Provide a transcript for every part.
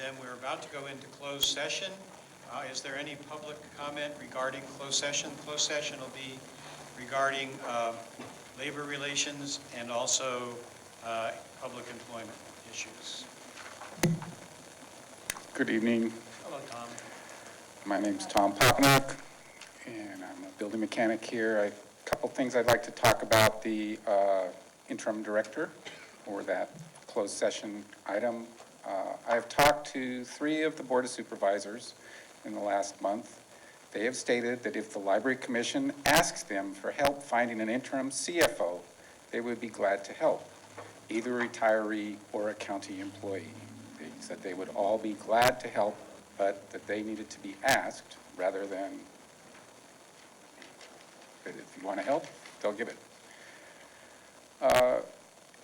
then we're about to go into closed session. Is there any public comment regarding closed session? Closed session will be regarding labor relations and also public employment issues. Good evening. Hello, Tom. My name's Tom Popenock, and I'm a building mechanic here. A couple things I'd like to talk about: the interim director, or that closed session item. I have talked to 3 of the Board of Supervisors in the last month. They have stated that if the Library Commission asks them for help finding an interim CFO, they would be glad to help, either a retiree or a county employee. They said they would all be glad to help, but that they needed to be asked rather than that if you want to help, they'll give it.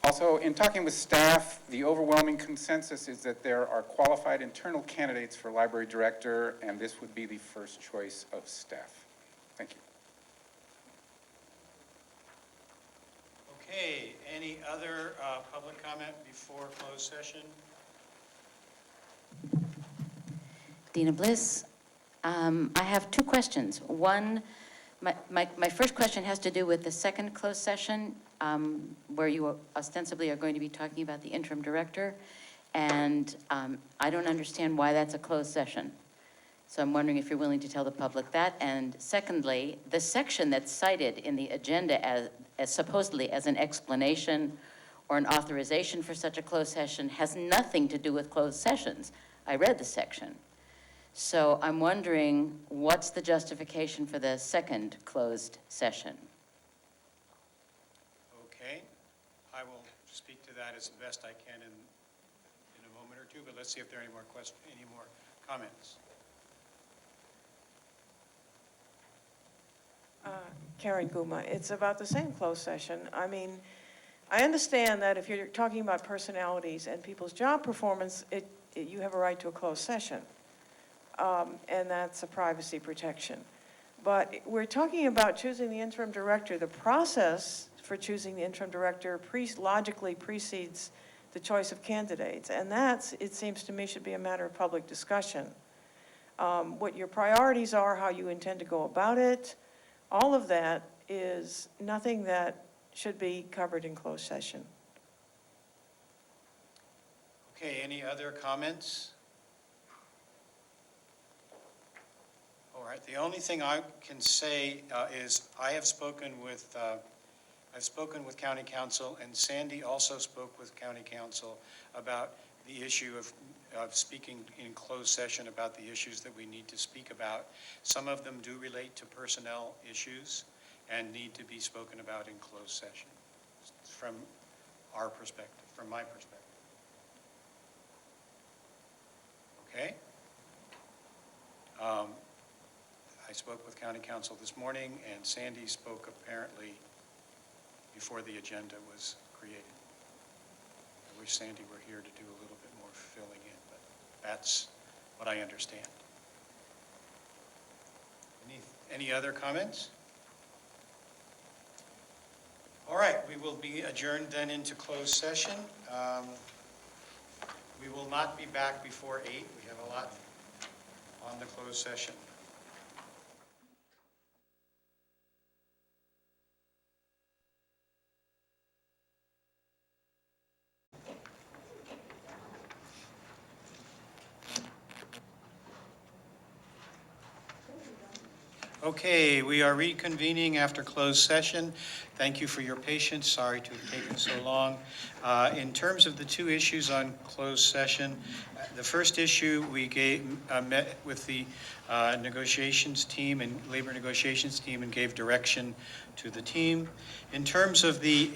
Also, in talking with staff, the overwhelming consensus is that there are qualified internal candidates for library director, and this would be the first choice of staff. Thank you. Okay, any other public comment before closed session? Dina Bliss. I have 2 questions. One, my first question has to do with the second closed session, where you ostensibly are going to be talking about the interim director, and I don't understand why that's a closed session. So I'm wondering if you're willing to tell the public that. And secondly, the section that's cited in the agenda as supposedly as an explanation or an authorization for such a closed session has nothing to do with closed sessions. I read the section. So I'm wondering, what's the justification for the second closed session? Okay, I will speak to that as best I can in a moment or two, but let's see if there are any more questions, any more comments. Karen Guma, it's about the same closed session. I mean, I understand that if you're talking about personalities and people's job performance, you have a right to a closed session. And that's a privacy protection. But we're talking about choosing the interim director. The process for choosing the interim director logically precedes the choice of candidates. And that, it seems to me, should be a matter of public discussion. What your priorities are, how you intend to go about it, all of that is nothing that should be covered in closed session. Okay, any other comments? All right, the only thing I can say is I have spoken with County Council, and Sandy also spoke with County Council about the issue of speaking in closed session about the issues that we need to speak about. Some of them do relate to personnel issues and need to be spoken about in closed session from our perspective, from my perspective. Okay? I spoke with County Council this morning, and Sandy spoke apparently before the agenda was created. I wish Sandy were here to do a little bit more filling in, but that's what I understand. Any other comments? All right, we will be adjourned then into closed session. We will not be back before 8. We have a lot on the closed session. Okay, we are reconvening after closed session. Thank you for your patience. Sorry to have taken so long. In terms of the 2 issues on closed session, the first issue we met with the negotiations team and labor negotiations team and gave direction to the team. In terms of the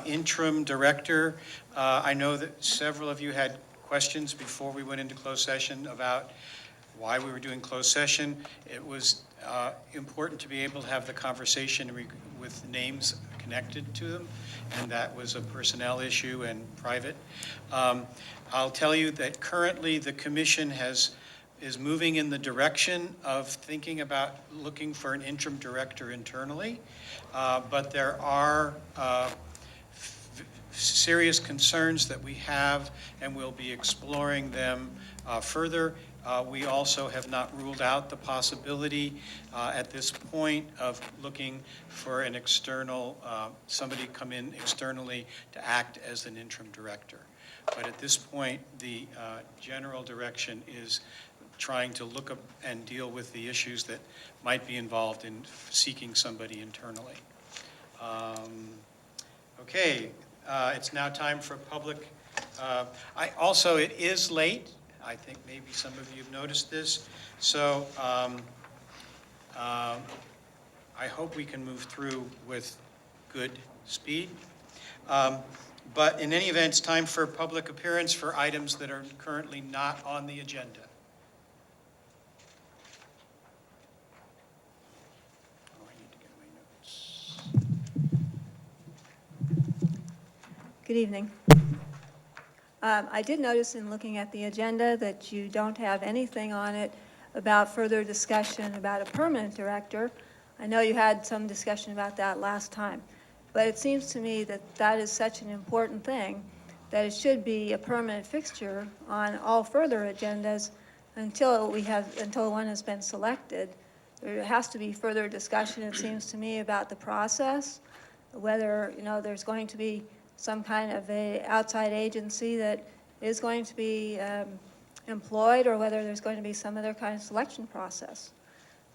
interim director, I know that several of you had questions before we went into closed session about why we were doing closed session. It was important to be able to have the conversation with names connected to them, and that was a personnel issue and private. I'll tell you that currently the commission is moving in the direction of thinking about looking for an interim director internally, but there are serious concerns that we have, and we'll be exploring them further. We also have not ruled out the possibility at this point of looking for an external, somebody come in externally to act as an interim director. But at this point, the general direction is trying to look up and deal with the issues that might be involved in seeking somebody internally. Okay, it's now time for public. It is late. I think maybe some of you have noticed this. So I hope we can move through with good speed. But in any event, it's time for public appearance for items that are currently not on the agenda. Oh, I need to get my notes. Good evening. I did notice in looking at the agenda that you don't have anything on it about further discussion about a permanent director. I know you had some discussion about that last time, but it seems to me that that is such an important thing that it should be a permanent fixture on all further agendas until one has been selected. There has to be further discussion, it seems to me, about the process, whether, there's going to be some kind of a outside agency that is going to be employed, or whether there's going to be some other kind of selection process.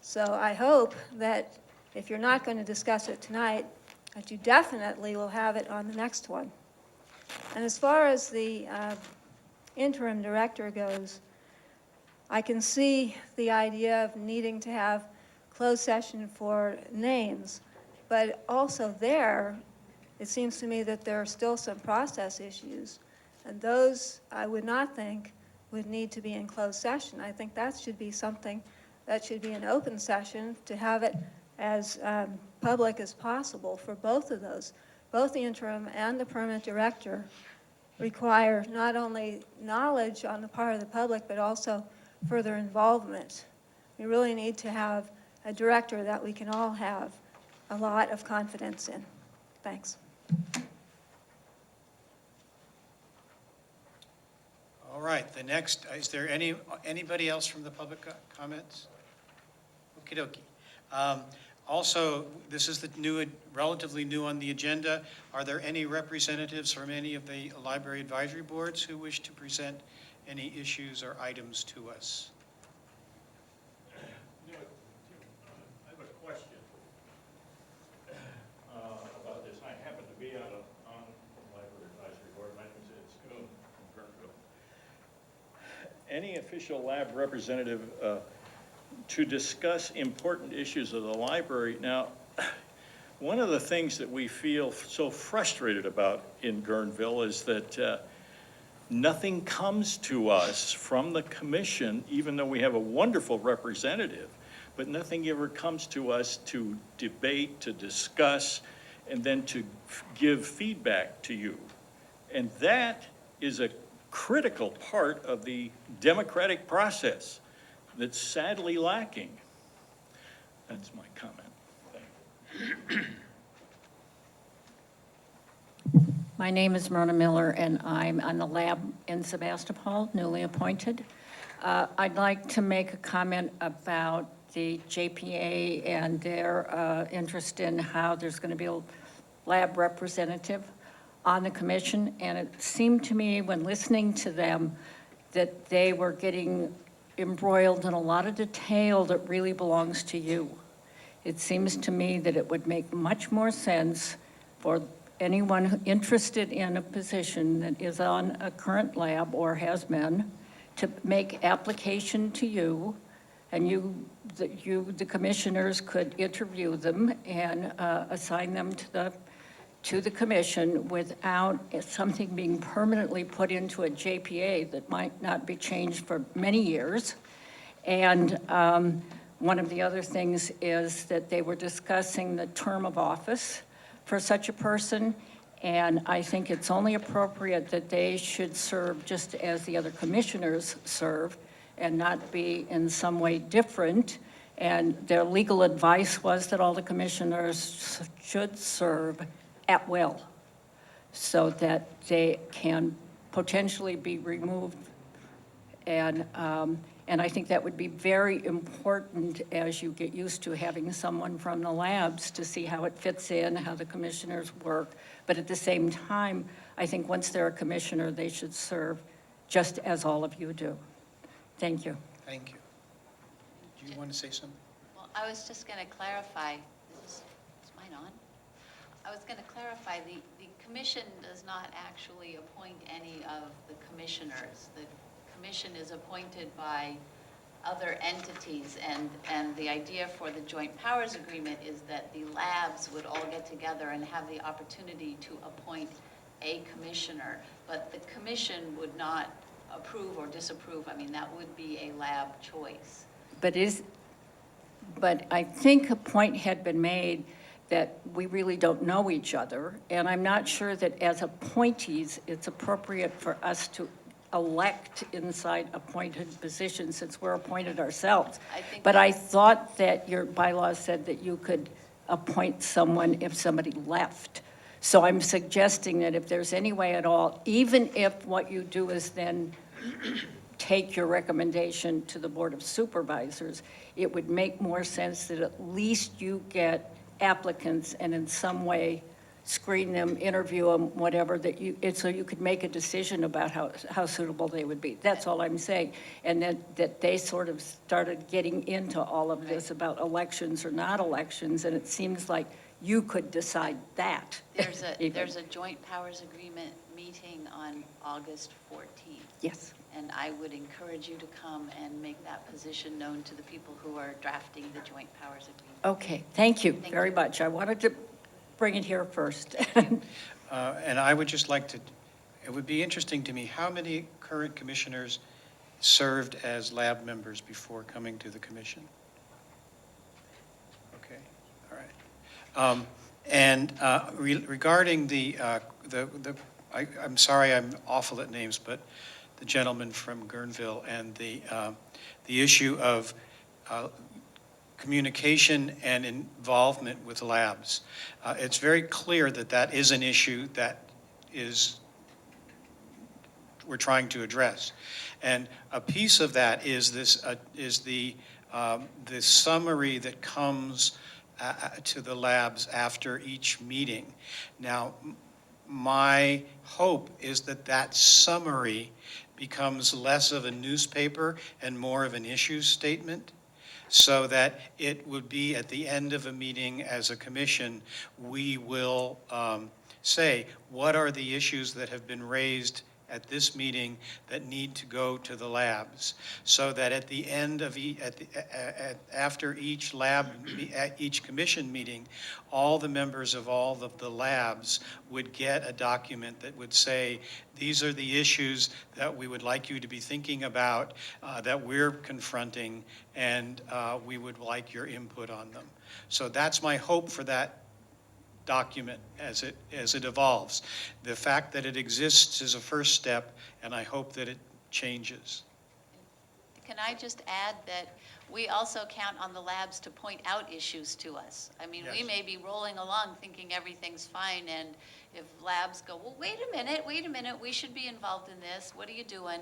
So I hope that if you're not going to discuss it tonight, that you definitely will have it on the next one. And as far as the interim director goes, I can see the idea of needing to have closed session for names, but also there, it seems to me that there are still some process issues, and those I would not think would need to be in closed session. I think that should be something that should be an open session to have it as public as possible for both of those. Both the interim and the permanent director require not only knowledge on the part of the public, but also further involvement. We really need to have a director that we can all have a lot of confidence in. Thanks. All right, the next, is there anybody else from the public comments? Okie dokie. Also, this is the relatively new on the agenda. Are there any representatives from any of the library advisory boards who wish to present any issues or items to us? I have a question about this. I happen to be on the library advisory board. My name is Ed Schoon from Kernville. Any official lab representative to discuss important issues of the library. Now, one of the things that we feel so frustrated about in Guerneville is that nothing comes to us from the commission, even though we have a wonderful representative, but nothing ever comes to us to debate, to discuss, and then to give feedback to you. And that is a critical part of the democratic process that's sadly lacking. That's my comment. Thank you. My name is Myrna Miller, and I'm on the lab in Sebastopol, newly appointed. I'd like to make a comment about the JPA and their interest in how there's going to be a lab representative on the commission. And it seemed to me when listening to them that they were getting embroiled in a lot of detail that really belongs to you. It seems to me that it would make much more sense for anyone interested in a position that is on a current lab or has been to make application to you, and the commissioners could interview them and assign them to the commission without something being permanently put into a JPA that might not be changed for many years. And one of the other things is that they were discussing the term of office for such a person, and I think it's only appropriate that they should serve just as the other commissioners serve and not be in some way different. And their legal advice was that all the commissioners should serve at will. so that they can potentially be removed. And I think that would be very important as you get used to having someone from the labs to see how it fits in, how the commissioners work. But at the same time, I think once they're a commissioner, they should serve just as all of you do. Thank you. Thank you. Do you want to say something? Well, I was just going to clarify, is mine on? I was going to clarify, the commission does not actually appoint any of the commissioners. The commission is appointed by other entities, and the idea for the joint powers agreement is that the labs would all get together and have the opportunity to appoint a commissioner, but the commission would not approve or disapprove. I mean, that would be a lab choice. But I think a point had been made that we really don't know each other, and I'm not sure that as appointees, it's appropriate for us to elect inside appointed positions since we're appointed ourselves. But I thought that your bylaws said that you could appoint someone if somebody left. So I'm suggesting that if there's any way at all, even if what you do is then take your recommendation to the Board of Supervisors, it would make more sense that at least you get applicants and in some way screen them, interview them, whatever, so you could make a decision about how suitable they would be. That's all I'm saying. And that they sort of started getting into all of this about elections or not elections, and it seems like you could decide that. There's a joint powers agreement meeting on August 14th. Yes. And I would encourage you to come and make that position known to the people who are drafting the joint powers agreement. Okay, thank you Thank very you. much. I wanted to bring it here first. And I would just like to, it would be interesting to me, how many current commissioners served as lab members before coming to the commission? Okay, all right. Regarding I'm sorry, I'm awful at names, but the gentleman from Guerneville and the issue of communication and involvement with labs. It's very clear that that is an issue that we're trying to address. And a piece of that is the summary that comes to the labs after each meeting. Now, my hope is that that summary becomes less of a newspaper and more of an issue statement, so that it would be at the end of a meeting as a commission, we will say, what are the issues that have been raised at this meeting that need to go to the labs, so that at the end of after each each commission meeting, all the members of all of the labs would get a document that would say, these are the issues that we would like you to be thinking about, that we're confronting, and we would like your input on them. So that's my hope for that document as it evolves. The fact that it exists is a first step, and I hope that it changes. Can I just add that we also count on the labs to point out issues to us? I mean, we Yes. may be rolling along thinking everything's fine, and if labs go, well, wait a minute, we should be involved in this, what are you doing?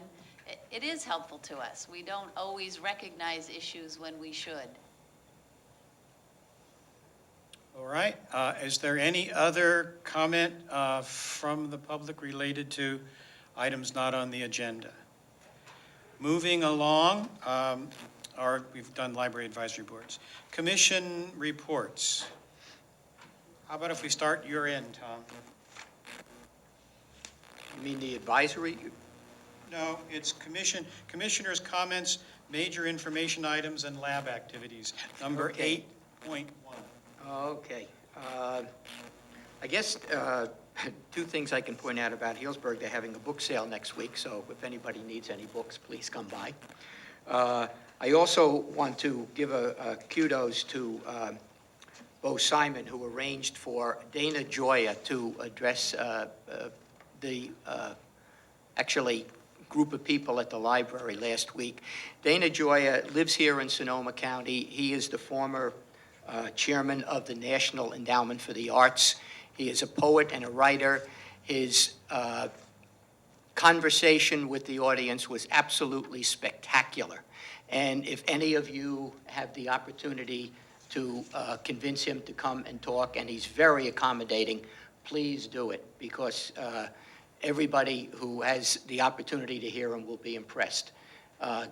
It is helpful to us. We don't always recognize issues when we should. All right, is there any other comment from the public related to items not on the agenda? Moving along, we've done library advisory boards. Commission reports. How about if we start your end, Tom? You mean the advisory? No, it's commissioners' comments, major information items, and lab activities, number Okay. 8.1. Okay. I guess two things I can point out about Healdsburg. They're having a book sale next week, so if anybody needs any books, please come by. I also want to give a kudos to Bo Simon, who arranged for Dana Joya to address the actually group of people at the library last week. Dana Joya lives here in Sonoma County. He is the former chairman of the National Endowment for the Arts. He is a poet and a writer, His conversation with the audience was absolutely spectacular. And if any of you have the opportunity to convince him to come and talk, and he's very accommodating, please do it, because everybody who has the opportunity to hear him will be impressed.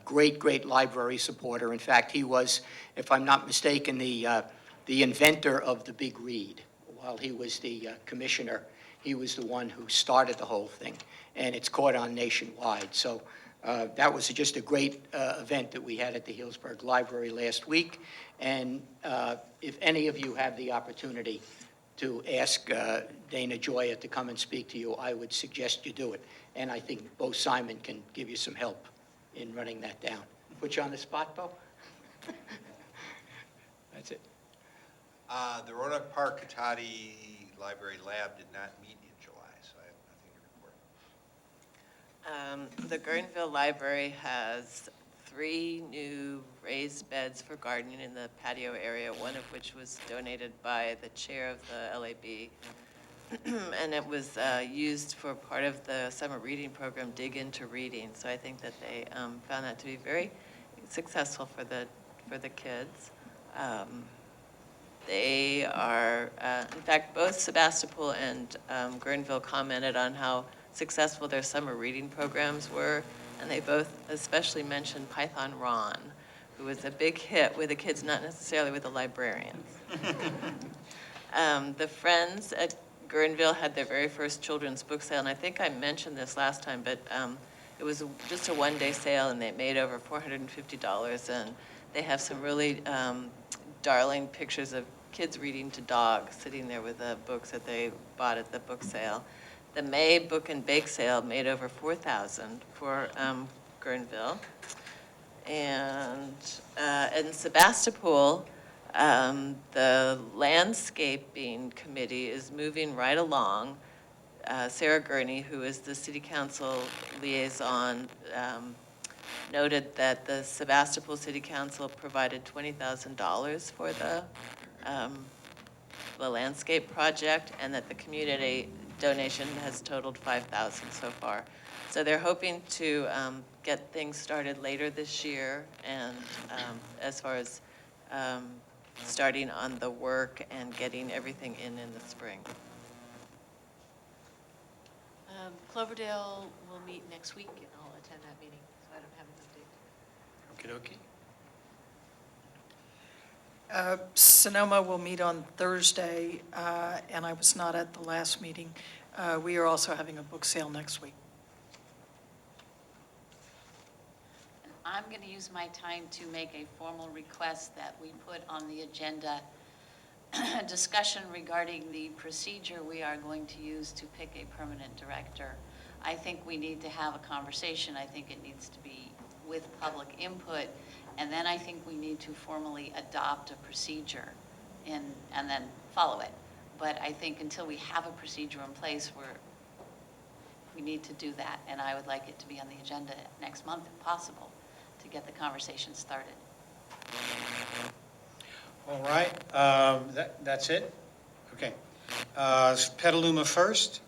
Great library supporter. In fact, he was, if I'm not mistaken, the inventor of the big read. While he was the commissioner, he was the one who started the whole thing, and it's caught on nationwide. So that was just a great event that we had at the Healdsburg Library last week. And if any of you have the opportunity to ask Dana Gioia to come and speak to you, I would suggest you do it. And I think Bo Simon can give you some help in running that down. Put you on the spot, Bo? That's it. The Roanoke Park Katati Library Lab did not meet in July, so I have nothing to report. The Guerneville Library has 3 new raised beds for gardening in the patio area, one of which was donated by the chair of the LAB. And it was used for part of the summer reading program, Dig Into Reading. So I think that they found that to be very successful for the kids. They are, in fact, both Sebastopol and Guerneville commented on how successful their summer reading programs were, and they both especially mentioned Python Ron, who was a big hit with the kids, not necessarily with the librarians. The Friends at Guerneville had their very first children's book sale, and I think I mentioned this last time, but it was just a one-day sale, and they made over $450, and they have some really darling pictures of kids reading to dogs, sitting there with the books that they bought at the book sale. The May Book and Bake Sale made over $4,000 for Guerneville. And in Sebastopol, the landscaping committee is moving right along. Sarah Gurney, who is the city council liaison, noted that the Sebastopol City Council provided $20,000 for the landscape project, and that the community donation has totaled $5,000 so far. So they're hoping to get things started later this year, and as far as starting on the work and getting everything in the spring. Cloverdale will meet next week, and I'll attend that meeting, so I don't have an update. Okey-dokey. Sonoma will meet on Thursday, and I was not at the last meeting. We are also having a book sale next week. I'm going to use my time to make a formal request that we put on the agenda a discussion regarding the procedure we are going to use to pick a permanent director. I think we need to have a conversation. I think it needs to be with public input, and then I think we need to formally adopt a procedure and then follow it. But I think until we have a procedure in place, we need to do that, and I would like it to be on the agenda next month if possible to get the conversation started. All right, that's it? Okay. Petaluma first.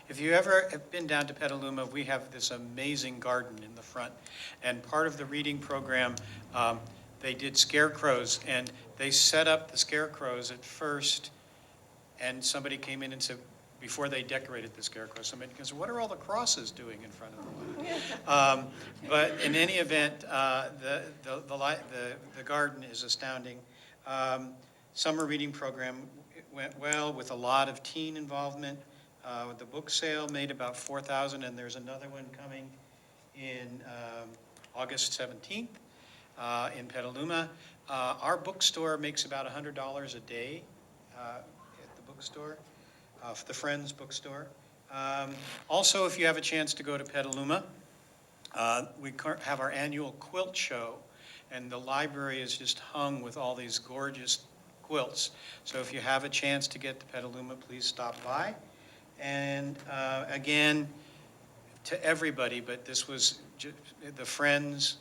If you ever have been down to Petaluma, we have this amazing garden in the front. And part of the reading program, they did scarecrows, and they set up the scarecrows at first, and somebody came in and said, before they decorated the scarecrow, somebody goes, what are all the crosses doing in front of them? But in any event, the garden is astounding. Summer reading program went well with a lot of teen involvement. The book sale made about $4,000, and there's another one coming in August 17th in Petaluma. Our bookstore makes about $100 a day at the bookstore, the Friends bookstore. Also, if you have a chance to go to Petaluma, we have our annual quilt show, and the library is just hung with all these gorgeous quilts. So if you have a chance to get to Petaluma, please stop by. And again, to everybody, but this was the Friends,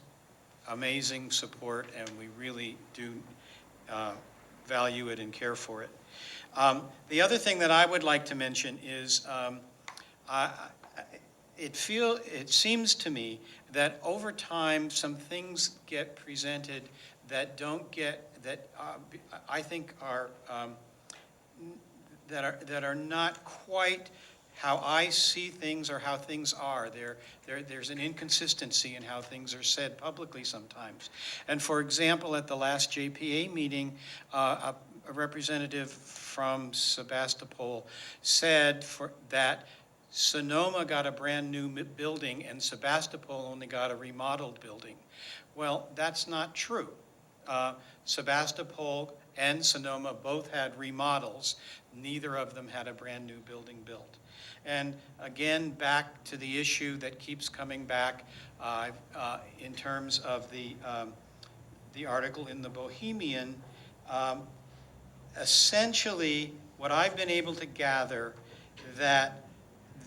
amazing support, and we really do value it and care for it. The other thing that I would like to mention is It seems to me that over time, some things get presented that don't get, that I think are, that are not quite how I see things or how things are. There's an inconsistency in how things are said publicly sometimes. And for example, at the last JPA meeting, a representative from Sebastopol said that Sonoma got a brand-new building and Sebastopol only got a remodeled building. Well, that's not true. Sebastopol and Sonoma both had remodels. Neither of them had a brand-new building built. And again, back to the issue that keeps coming back in terms of the article in the Bohemian, essentially, what I've been able to gather, that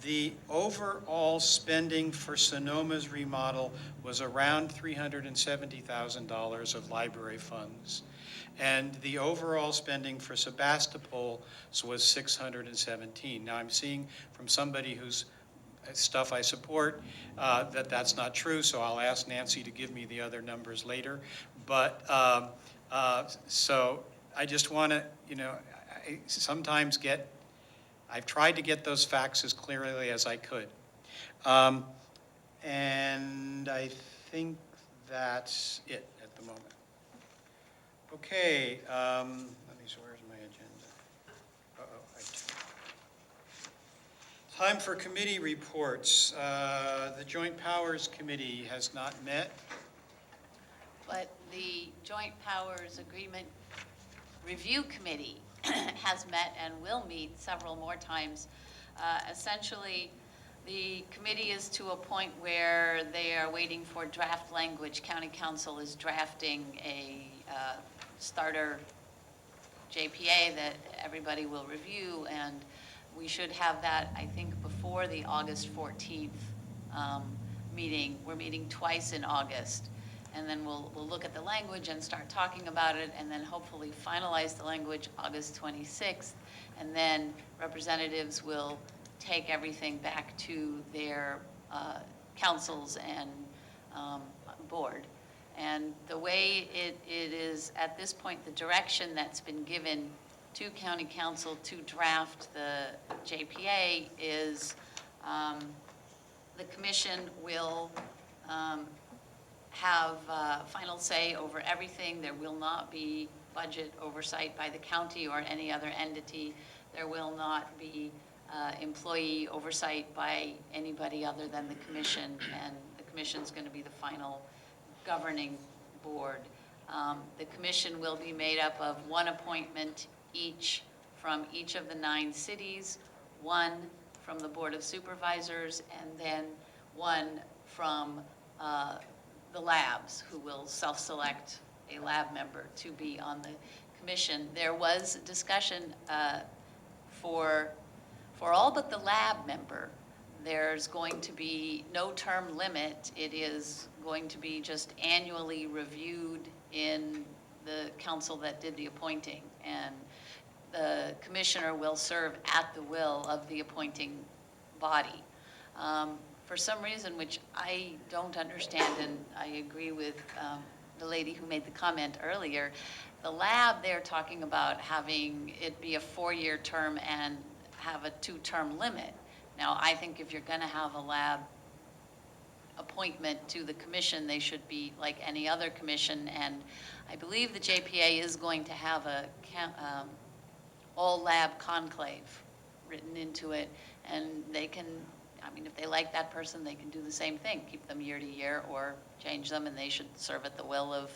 the overall spending for Sonoma's remodel was around $370,000 of library funds. And the overall spending for Sebastopol was $617,000. Now, I'm seeing from somebody whose stuff I support that that's not true, so I'll ask Nancy to give me the other numbers later. But so I just want to, I sometimes I've tried to get those facts as clearly as I could. And I think that's it at the moment. Okay, let me see, where's my agenda? Time for committee reports. The Joint Powers Committee has not met. But the Joint Powers Agreement Review Committee has met and will meet several more times. Essentially, the committee is to a point where they are waiting for draft language. County Council is drafting a starter JPA that everybody will review, and we should have that, I think, before the August 14th meeting. We're meeting twice in August. And then we'll look at the language and start talking about it, and then hopefully finalize the language August 26th. And then representatives will take everything back to their councils and board. And the way it is at this point, the direction that's been given to County Council to draft the JPA is the commission will have final say over everything. There will not be budget oversight by the county or any other entity. There will not be employee oversight by anybody other than the commission, and the commission's going to be the final governing board. The commission will be made up of one appointment each from each of the 9 cities, one from the Board of Supervisors, and then one from the labs, who will self-select a lab member to be on the commission. There was discussion for all but the lab member. There's going to be no term limit. It is going to be just annually reviewed in the council that did the appointing. And the commissioner will serve at the will of the appointing body. For some reason, which I don't understand, and I agree with the lady who made the comment earlier, the lab, they're talking about having it be a 4-year term and have a 2-term limit. Now, I think if you're going to have a lab appointment to the commission, they should be like any other commission. And I believe the JPA is going to have a all lab conclave written into it, and they can, I mean, if they like that person, they can do the same thing, keep them year to year or change them, and they should serve at the will of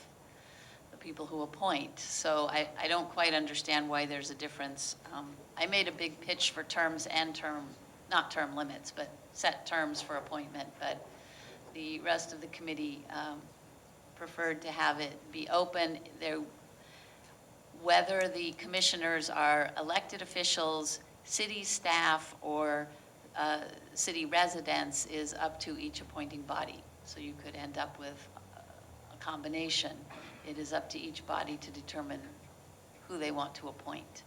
the people who appoint. So I don't quite understand why there's a difference. I made a big pitch for terms and not term limits, but set terms for appointment, but the rest of the committee preferred to have it be open. Whether the commissioners are elected officials, city staff, or city residents is up to each appointing body. So you could end up with a combination. It is up to each body to determine who they want to appoint.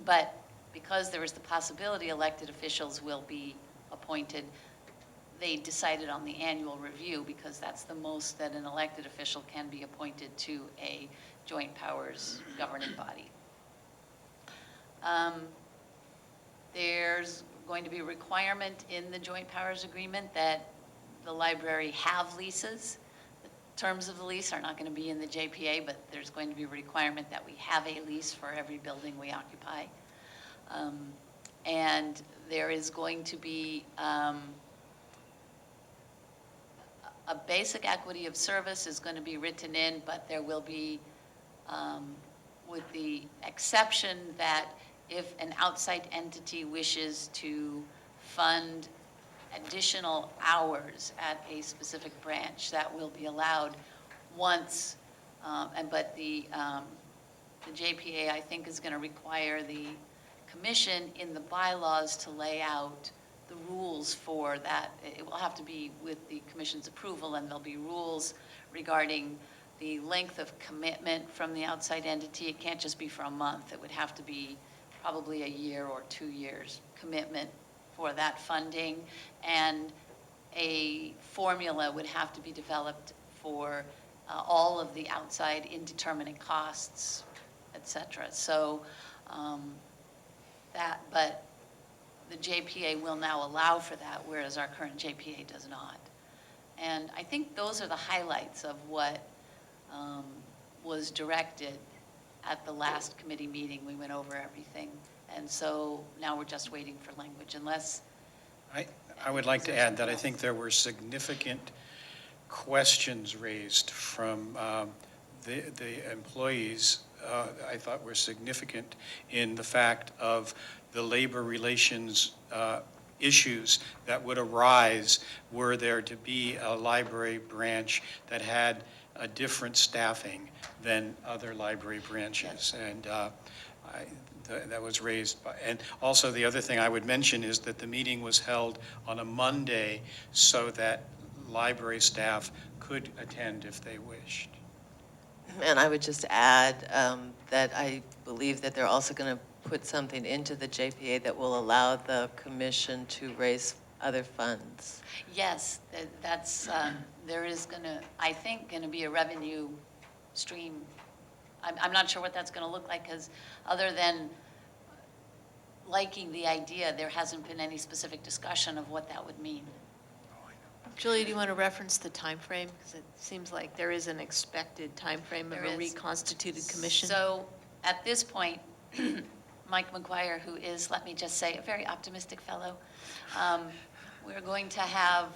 But because there is the possibility elected officials will be appointed, they decided on the annual review because that's the most that an elected official can be appointed to a joint powers governing body. There's going to be a requirement in the joint powers agreement that the library have leases. The terms of the lease are not going to be in the JPA, but there's going to be a requirement that we have a lease for every building we occupy. And there is going to be a basic equity of service is going to be written in, but there will be, with the exception that if an outside entity wishes to fund additional hours at a specific branch, that will be allowed once, but the JPA, I think, is going to require the commission in the bylaws to lay out the rules for that. It will have to be with the commission's approval, and there'll be rules regarding the length of commitment from the outside entity. It can't just be for a month. It would have to be probably a year or 2 years commitment for that funding, and a formula would have to be developed for all of the outside in determining costs, et cetera. So but the JPA will now allow for that, whereas our current JPA does not. And I think those are the highlights of what was directed at the last committee meeting. We went over everything. And so now we're just waiting for language, unless... I would like to add that I think there were significant questions raised from the employees, I thought were significant in the fact of the labor relations issues that would arise were there to be a library branch that had a different staffing than other library branches. And that was raised by, and also the other thing I would mention is that the meeting was held on a Monday so that library staff could attend if they wished. And I would just add that I believe that they're also going to put something into the JPA that will allow the commission to raise other funds. Yes, that's, there is going to, I think, going to be a revenue stream. I'm not sure what that's going to look like, because other than liking the idea, there hasn't been any specific discussion of what that would mean. Julia, do you want to reference the time frame? Because it seems like there is an expected time frame of There a is. reconstituted commission. So at this point, Mike McGuire, who is, let me just say, a very optimistic fellow, we're going to have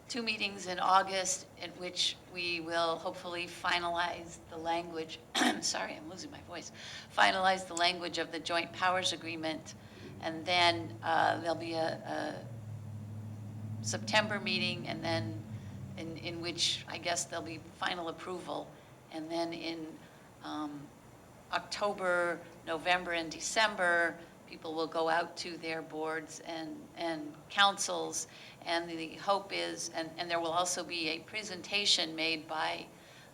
2 meetings in August in which we will hopefully finalize the language, sorry, I'm losing my voice, finalize the language of the joint powers agreement. And then there'll be a September meeting, and then in which I guess there'll be final approval. And then in October, November, and December, people will go out to their boards and councils. And the hope is, and there will also be a presentation made by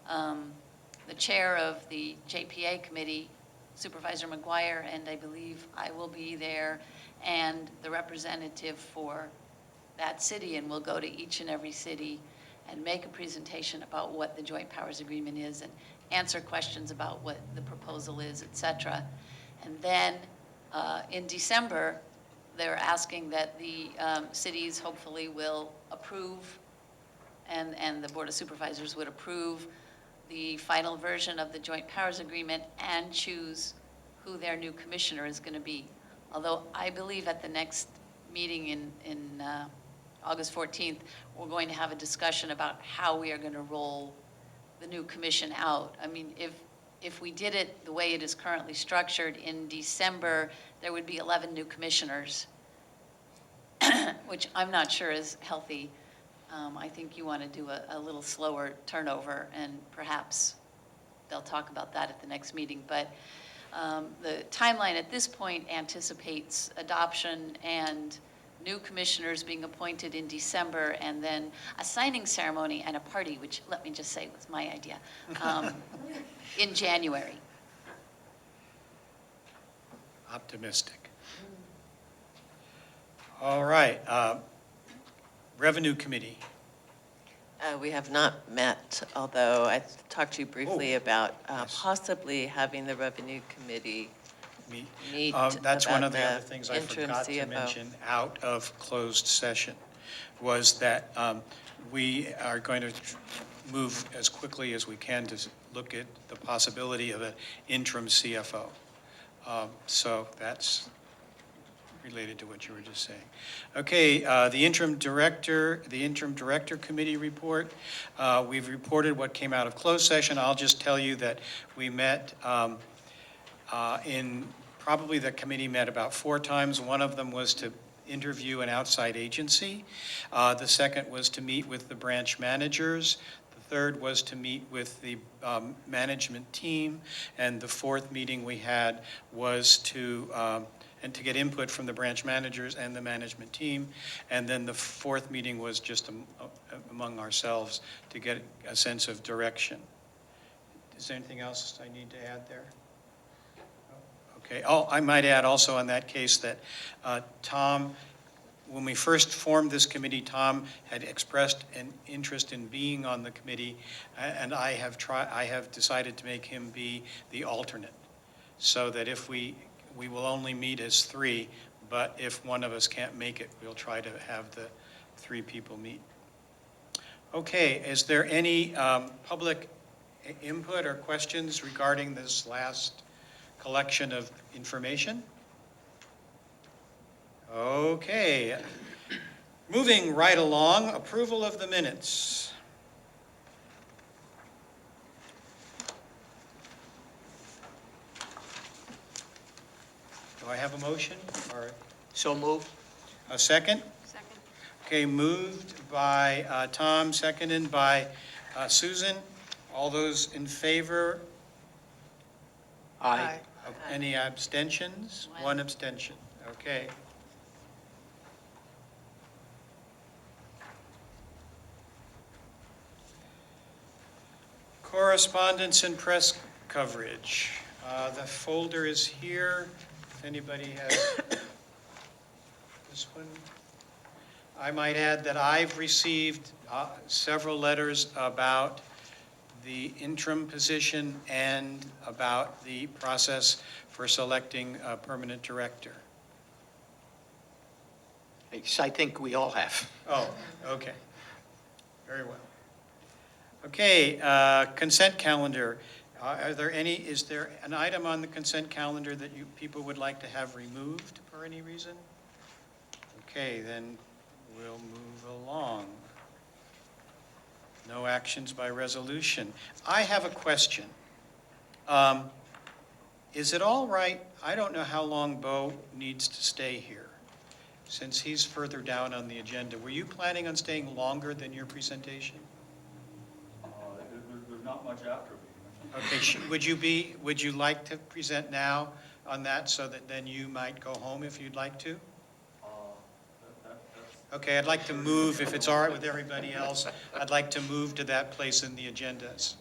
the chair of the JPA committee, Supervisor McGuire, and I believe I will be there, and the representative for that city, and we'll go to each and every city and make a presentation about what the joint powers agreement is and answer questions about what the proposal is, et cetera. And then in December, they're asking that the cities hopefully will approve, and the Board of Supervisors would approve the final version of the joint powers agreement and choose who their new commissioner is going to be. Although I believe at the next meeting in August 14th, we're going to have a discussion about how we are going to roll the new commission out. I mean, if we did it the way it is currently structured in December, there would be 11 new commissioners, which I'm not sure is healthy. I think you want to do a little slower turnover, and perhaps they'll talk about that at the next meeting. But the timeline at this point anticipates adoption and new commissioners being appointed in December, and then a signing ceremony and a party, which, let me just say, was my idea, in January. Optimistic. All right. Revenue Committee. We have not met, although I talked to you briefly about yes. possibly having the Revenue Committee meet That's one about of the other the things I interim forgot to CFO. mention out of closed session, was that we are going to move as quickly as we can to look at the possibility of an interim CFO. So that's related to what you were just saying. Okay, the interim director committee report. We've reported what came out of closed session. I'll just tell you that we met probably the committee met about 4 times. One of them was to interview an outside agency. The second was to meet with the branch managers. The third was to meet with the management team. And the fourth meeting we had was to get input from the branch managers and the management team. And then the fourth meeting was just among ourselves to get a sense of direction. Is there anything else I need to add there? Okay. Oh, I might add also on that case that Tom, when we first formed this committee, Tom had expressed an interest in being on the committee, and I have decided to make him be the alternate, so that if we will only meet as 3, but if one of us can't make it, we'll try to have the 3 people meet. Okay, is there any public input or questions regarding this last collection of information? Okay. Moving right along, approval of the minutes. Do I have a motion or So moved. a second? Second. Okay, moved by Tom, seconded by Susan. All those in favor? Aye. Any abstentions? One. 1 abstention. Okay. Correspondence and press coverage. The folder is here. If anybody has this one. I might add that I've received several letters about the interim position and about the process for selecting a permanent director. I think we all have. Oh, okay. Very well. Okay, consent calendar. Is there an item on the consent calendar that people would like to have removed for any reason? Okay, then we'll move along. No actions by resolution. I have a question. Is it all right, I don't know how long Bo needs to stay here, since he's further down on the agenda. Were you planning on staying longer than your presentation? There's not much after me. Okay, would you like to present now on that so that then you might go home if you'd like to? Okay, I'd like to move, if it's all right with everybody else, I'd like to move to that place in the agendas.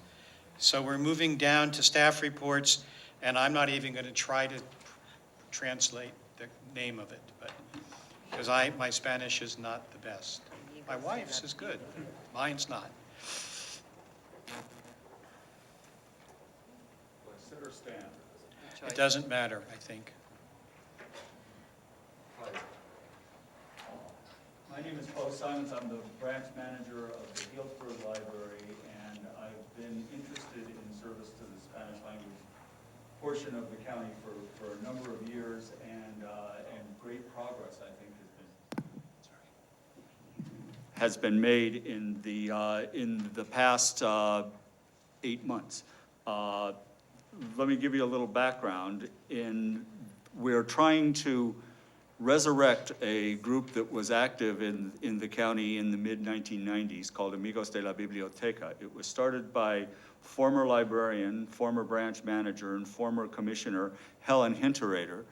So we're moving down to staff reports, and I'm not even going to try to translate the name of it, but because my Spanish is not the best. My wife's is good, mine's not. Sit or stand? It doesn't matter, I think. My name is Bo Simons. I'm the branch manager of the Healdsburg Library, and I've been interested in service to the Spanish language portion of the county for a number of years, and great progress, I think, has been made in the past 8 months. Let me give you a little background. We're trying to resurrect a group that was active in the county in the mid-1990s called Amigos de la Biblioteca. It was started by former librarian, former branch manager, and former commissioner Helen Hinterrader,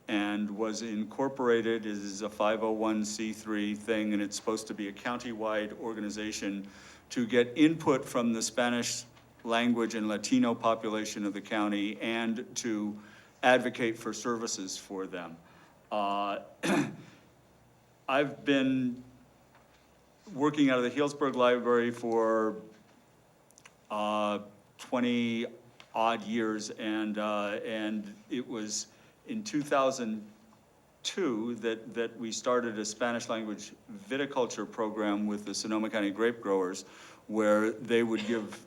and was incorporated as a 501c3 thing, and it's supposed to be a county-wide organization to get input from the Spanish language and Latino population of the county, and to advocate for services for them. I've been working out of the Healdsburg Library for 20-odd years, and it was in 2002 that we started a Spanish language viticulture program with the Sonoma County grape growers, where they would give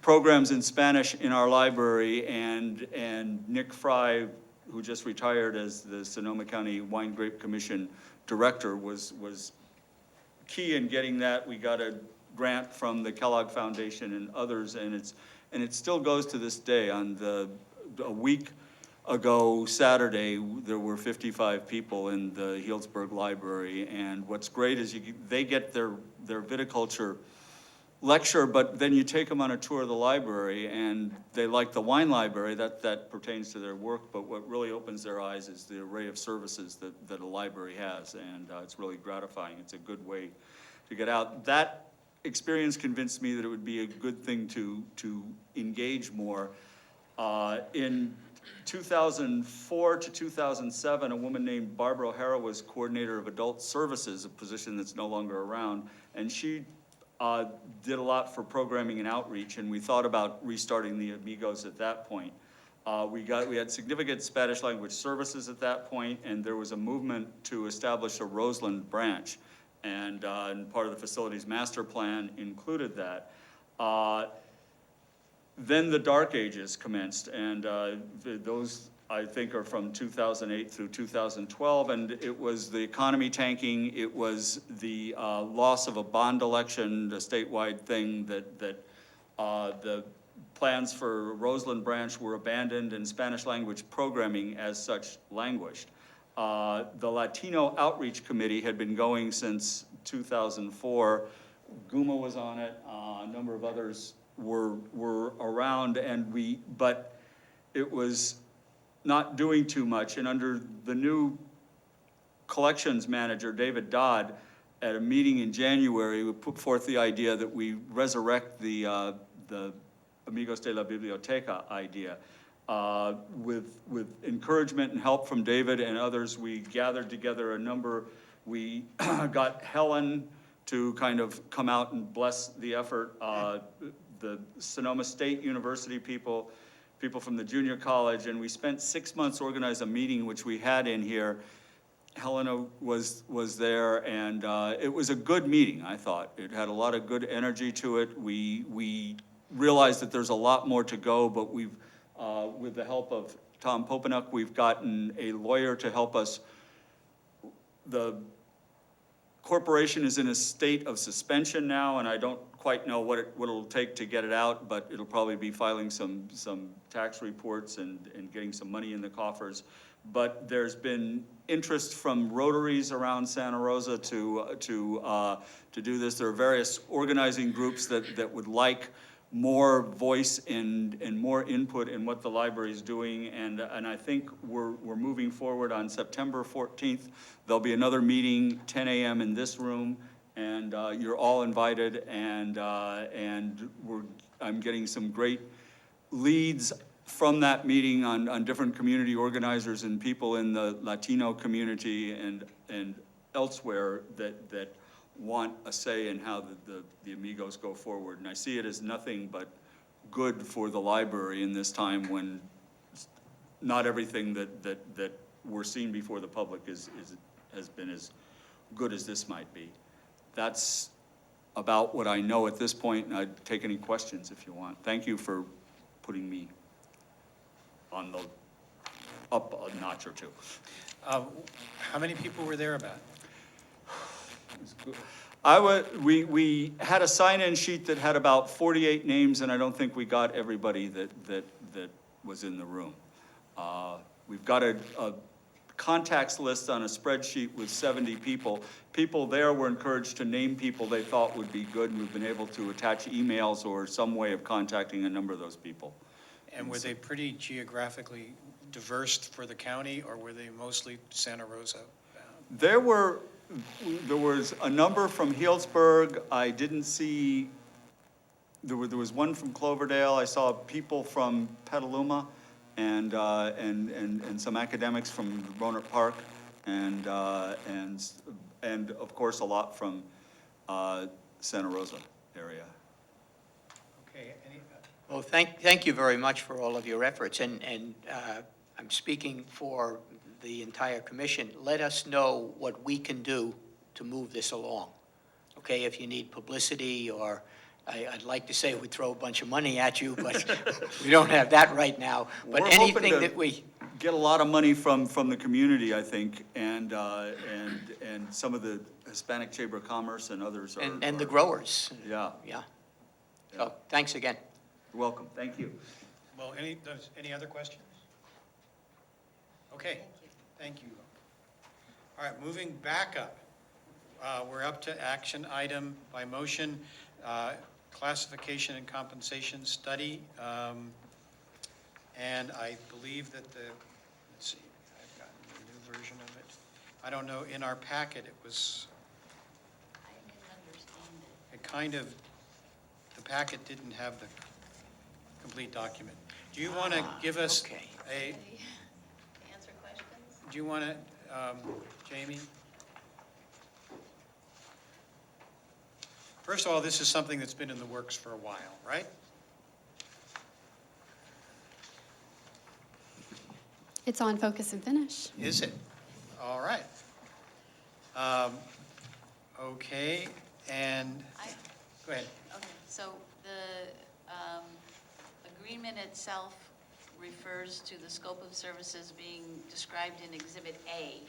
programs in Spanish in our library, and Nick Fry, who just retired as the Sonoma County Wine Grape Commission Director, was key in getting that. We got a grant from the Kellogg Foundation and others, and it still goes to this day. On a week ago Saturday, there were 55 people in the Healdsburg Library, and what's great is they get their viticulture lecture, but then you take them on a tour of the library, and they like the wine library, that pertains to their work, but what really opens their eyes is the array of services that a library has, and it's really gratifying. It's a good way to get out. That experience convinced me that it would be a good thing to engage more. In 2004 to 2007, a woman named Barbara O'Hara was coordinator of adult services, a position that's no longer around, and she did a lot for programming and outreach, and we thought about restarting the Amigos at that point. We had significant Spanish language services at that point, and there was a movement to establish a Roseland branch, and part of the facilities master plan included that. Then the Dark Ages commenced, and those, I think, are from 2008 through 2012, and it was the economy tanking, it was the loss of a bond election, a statewide thing, that the plans for Roseland branch were abandoned, and Spanish language programming as such languished. The Latino Outreach Committee had been going since 2004. Guma was on it, a number of others were around, but it was not doing too much. And under the new collections manager, David Dodd, at a meeting in January, we put forth the idea that we resurrect the Amigos de la Biblioteca idea. With encouragement and help from David and others, we gathered together a number. We got Helen to kind of come out and bless the effort. The Sonoma State University people from the junior college, and we spent 6 months organizing a meeting, which we had in here. Helena was there, and it was a good meeting, I thought. It had a lot of good energy to it. We realized that there's a lot more to go, but we've, with the help of Tom Popenook, we've gotten a lawyer to help us. The corporation is in a state of suspension now, and I don't quite know what it'll take to get it out, but it'll probably be filing some tax reports and getting some money in the coffers. But there's been interest from Rotaries around Santa Rosa to do this. There are various organizing groups that would like more voice and more input in what the library is doing, and I think we're moving forward. On September 14th. There'll be another meeting, 10 a.m. in this room, and you're all invited. And I'm getting some great leads from that meeting on different community organizers and people in the Latino community and elsewhere that want a say in how the Amigos go forward. And I see it as nothing but good for the library in this time when not everything that we're seeing before the public has been as good as this might be. That's about what I know at this point, and I'd take any questions if you want. Thank you for putting me on the up a notch or two. How many people were there about? We had a sign-in sheet that had about 48 names, and I don't think we got everybody that was in the room. We've got a contacts list on a spreadsheet with 70 people. People there were encouraged to name people they thought would be good, and we've been able to attach emails or some way of contacting a number of those people. And were they pretty geographically diverse for the county, or were they mostly Santa Rosa bound? There was a number from Healdsburg. I didn't see there was one from Cloverdale. I saw people from Petaluma and some academics from Roanoke Park and of course, a lot from Santa Rosa area. Okay, Well, thank you very much for all of your efforts, and I'm speaking for the entire commission. Let us know what we can do to move this along, okay? If you need publicity, or I'd like to say we throw a bunch of money at you, but we don't have that right now. But We're hoping anything to that we, get a lot of money from the community, I think, and some of the Hispanic Chamber of Commerce and others are. and the growers, Yeah, yeah. So, thanks again. you're welcome, thank you. well, any other questions? Okay, thank you. All right, moving back up. We're up to action item by motion, classification and compensation study. And I believe that let's see, I've gotten the new version of it. I don't know, in our packet, it was, I can understand it. it kind of, the packet didn't have the complete document. Do you want to give us okay. Answer questions? do you want to, Jamie? First of all, this is something that's been in the works for a while, right? It's on Focus and Finish. Is it? All right. Okay, and, go ahead. Okay, so the agreement itself refers to the scope of services being described in Exhibit A.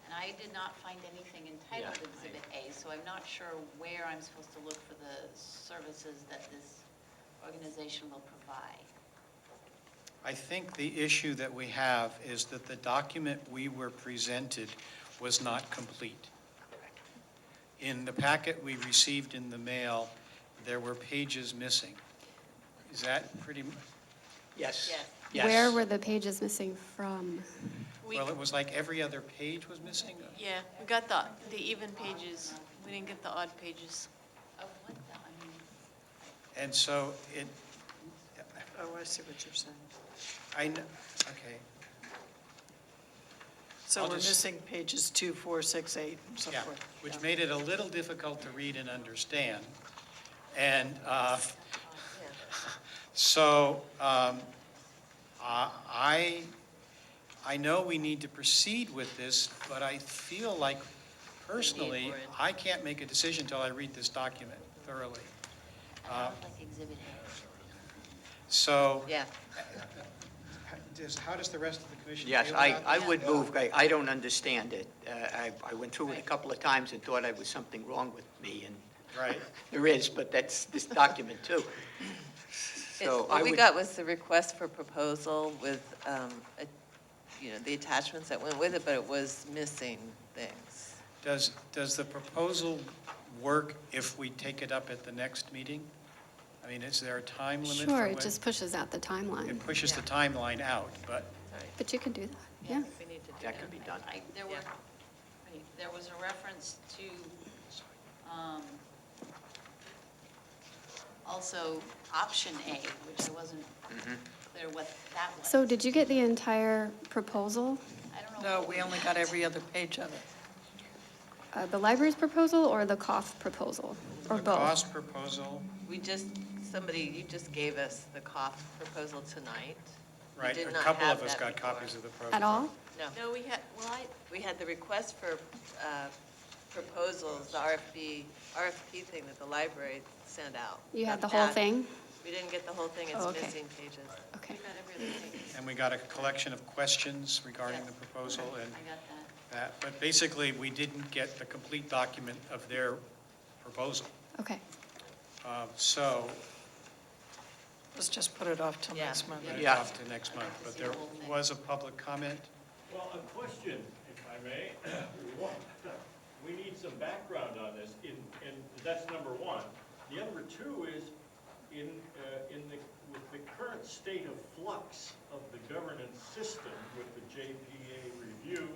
And I did not find anything entitled Exhibit A, so I'm not sure where I'm supposed to look for the services that this organization will provide. I think the issue that we have is that the document we were presented was not complete. In the packet we received in the mail, there were pages missing. Is that pretty, Yes. Yes. Yes. Where were the pages missing from? well, it was like every other page was missing? Yeah, we got the even pages. We didn't get the odd pages. Of what, I mean, And so it, Oh, I see what you're saying. okay, So I'll we're just- missing pages 2, 4, 6, 8, and so yeah, forth. which Yeah. made it a little difficult to read and understand. And so I know we need to proceed with this, but I feel like personally, for it. I can't make a decision until I read this document thoroughly. I don't like Exhibit A. So Yeah, how does the rest of the commission feel Yes, about I this? would move, I don't understand it. I went through it a couple of times and thought there was something wrong with me, and Right. there is, but that's this document too. So I what we would, got was the request for proposal with, the attachments that went with it, but it was missing things. Does the proposal work if we take it up at the next meeting? I mean, is there a time limit? Sure, for it when- just pushes out the timeline, It pushes the timeline out, but, but you can do that, yeah. We need to do that could be done. There was a reference to, also option A, which I wasn't clear what that was. So did you get the entire proposal? I don't know. No, we only got every other page of it. The library's proposal or the COF proposal, or the both? cost proposal, You just gave us the COF proposal tonight. We right, did a not couple have of us that got before. copies of the proposal. At all? No, we had, we had the request for proposals, the RFP thing that the library sent out. You had the Got whole that. thing? We didn't get the whole thing, it's Oh, okay. missing pages. Okay. And we got a collection of questions regarding the proposal and I got that. that, but basically, we didn't get the complete document of their proposal. Okay. So, Let's just put it off till Yeah. next month. it's Yeah. off to next month, but there was a public comment. Well, a question, if I may. We need some background on this, and that's number one. The number two is, with the current state of flux of the governance system, with the JPA review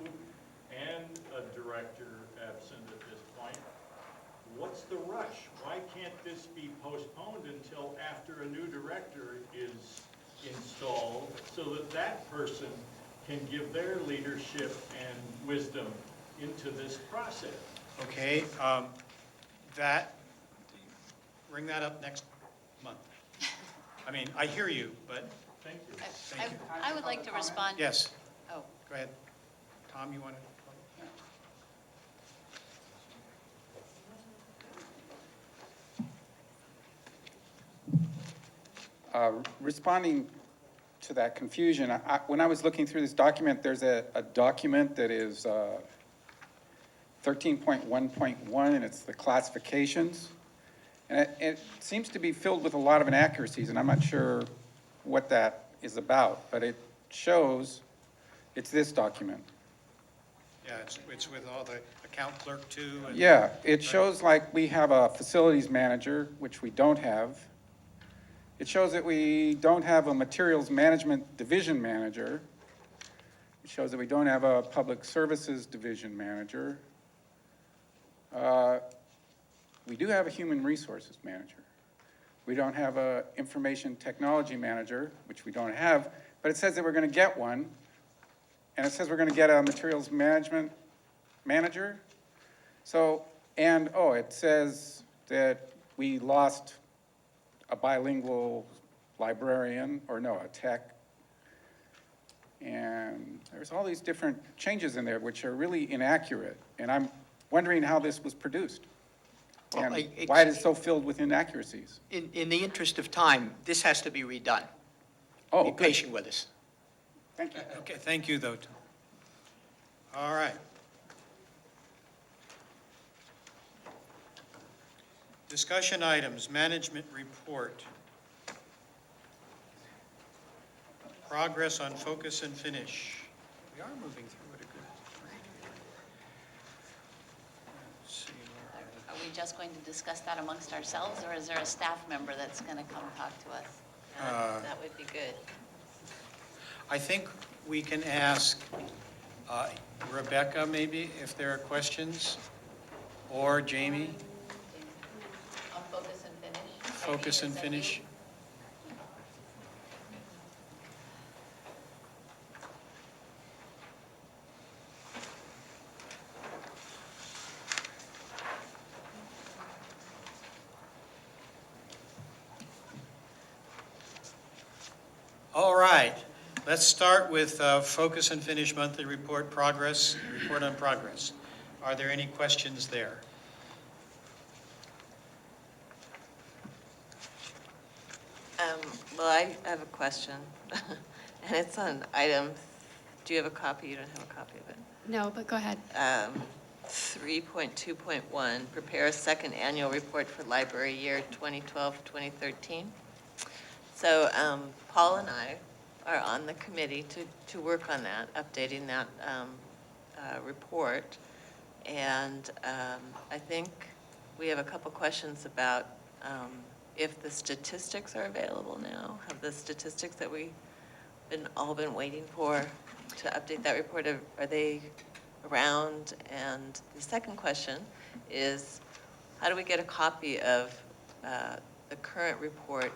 and a director absent at this point, what what's the rush? Why can't this be postponed until after a new director is installed so that that person can give their leadership and wisdom into this process? Okay, that, bring that up next month. I mean, I hear you, but, Thank you. thank you. I would like to respond. Yes, Oh, go ahead. Tom, you want to? Responding to that confusion, when I was looking through this document, there's a document that is 13.1.1, and it's the classifications. And it seems to be filled with a lot of inaccuracies, and I'm not sure what that is about, but it shows, it's this document. Yeah, it's with all the account clerk too. And- Yeah, it shows like we have a facilities manager, which we don't have. It shows that we don't have a materials management division manager. It shows that we don't have a public services division manager. We do have a human resources manager. We don't have a information technology manager, which we don't have, but it says that we're going to get one. And it says we're going to get a materials management manager. So, and, oh, it says that we lost a bilingual librarian, or no, a tech. And there's all these different changes in there which are really inaccurate. And I'm wondering how this was produced. Well, And why it is so filled with inaccuracies. In the interest of time, this has to be redone. Oh, Be good. patient with us. Thank you. Okay, thank you though, Tom. All right. Discussion items, management report. Progress on focus and finish. We are moving through it a good rate here. Let's see. are we just going to discuss that amongst ourselves, or is there a staff member that's going to come talk to us? That would be good. I think we can ask Rebecca maybe if there are questions, or Jamie, On focus and finish? focus and finish. All right, let's start with focus and finish monthly report progress, report on progress. Are there any questions there? Well, I have a question, and it's on item, do you have a copy? You don't have a copy of it. No, but go ahead. 3.2.1, prepare a second annual report for library year 2012-2013. So Paul and I are on the committee to work on that, updating that report. And I think we have a couple questions about if the statistics are available now. Have the statistics that we've all been waiting for to update that report, are they around? And the second question is, how do we get a copy of the current report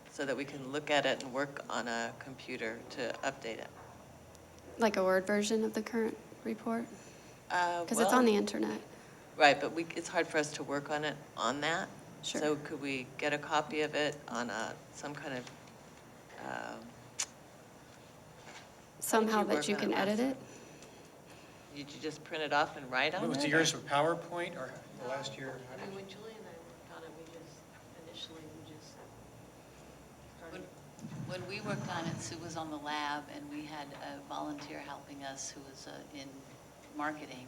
so that we can look at it and work on a computer to update it? Like a Word version of the current report? Because it's Well, on the internet. Right, but it's hard for us to work on it on that. Sure. So could we get a copy of it on some kind of, Somehow work that you on can it edit it? did you just print it off and write on it? Was yours with PowerPoint or the last year? I mean, when Julie and I worked on it, initially, we just started. When we worked on it, Sue was on the lab, and we had a volunteer helping us who was in marketing.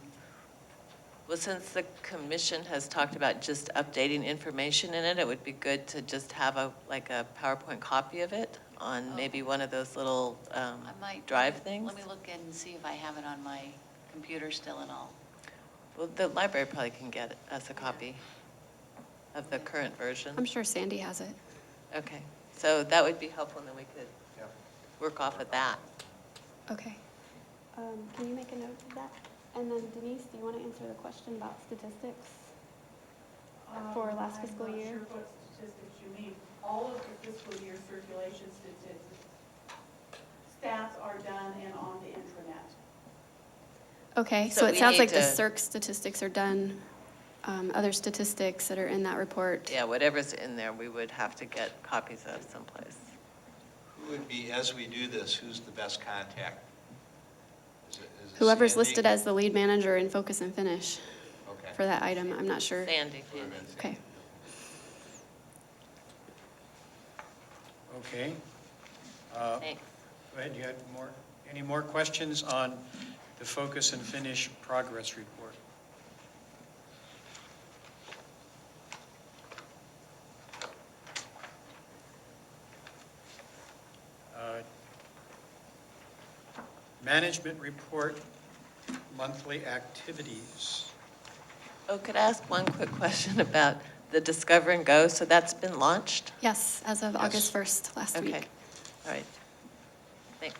Well, since the commission has talked about just updating information in it, it would be good to just have a PowerPoint copy of it on maybe one of those little I might. drive things. Let me look and see if I have it on my computer still and all. Well, the library probably can get us a copy of the current version. I'm sure Sandy has it. Okay, so that would be helpful, and then we could work off of that. Okay. Can you make a note of that? And then Denise, do you want to answer the question about statistics? last fiscal year. I'm not sure what statistics you mean. All of the fiscal year circulation statistics, stats are done and on the intranet. Okay, So so it we sounds need like the to- CERC statistics are done. Other statistics that are in that report. Yeah, whatever's in there, we would have to get copies of someplace. Who would be, as we do this, who's the best contact? Is it Whoever's Sandy? listed as the lead manager in Focus and Finish Okay. for that item, I'm not sure. Sandy. Okay. Okay. Thanks. Go ahead, you had more, any more questions on the Focus and Finish progress report? Management report, monthly activities. Oh, could I ask one quick question about the Discover and Go? So that's been launched? Yes, as of August 1st, last Okay, week. all right. Thanks.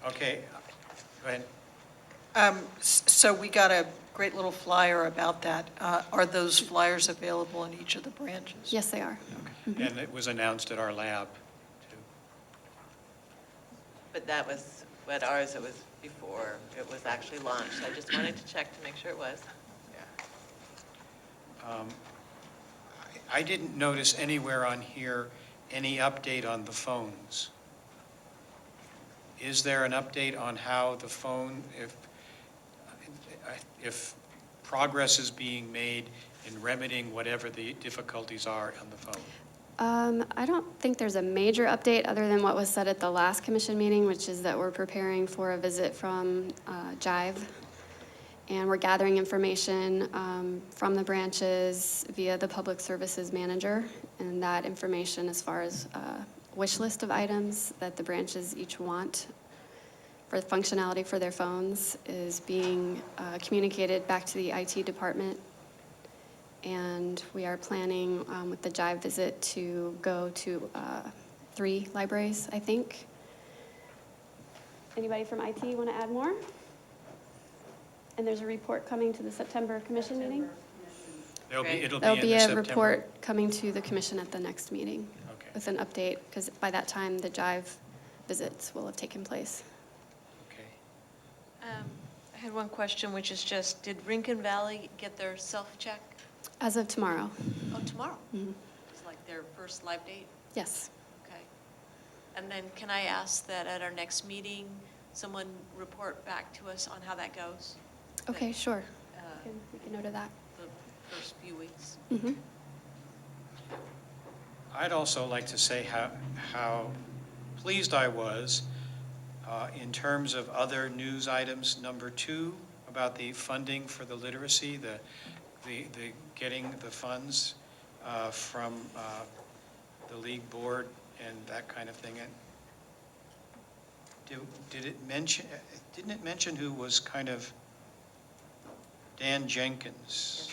Okay, go ahead. So we got a great little flyer about that. Are those flyers available in each of the branches? Yes, they are. And it was announced at our lab, too. But that was, at ours, it was before it was actually launched. I just wanted to check to make sure it was. I didn't notice anywhere on here any update on the phones. Is there an update on how the phone, if progress is being made in remedying whatever the difficulties are on the phone? I don't think there's a major update other than what was said at the last commission meeting, which is that we're preparing for a visit from Jive. And we're gathering information from the branches via the public services manager. And that information, as far as wish list of items that the branches each want for functionality for their phones, is being communicated back to the IT department. And we are planning with the Jive visit to go to 3 libraries, I think. Anybody from IT want to add more? And there's a report coming to the September commission meeting? It'll be in the There'll be a September. report coming to the commission at the next meeting Okay. with an update, because by that time, the Jive visits will have taken place. Okay. I had one question, which is just, did Rincon Valley get their self-check? As of tomorrow. Oh, tomorrow? Mhm. It's like their first live date? Yes. Okay. And then can I ask that at our next meeting, someone report back to us on how that goes? Okay, sure. Uh, We can note of that. The first few weeks? Mhm. I'd also like to say how pleased I was in terms of other news items. Number 2, about the funding for the literacy, the getting the funds from the league board and that kind of thing. And didn't it mention who was kind of Dan Jenkins?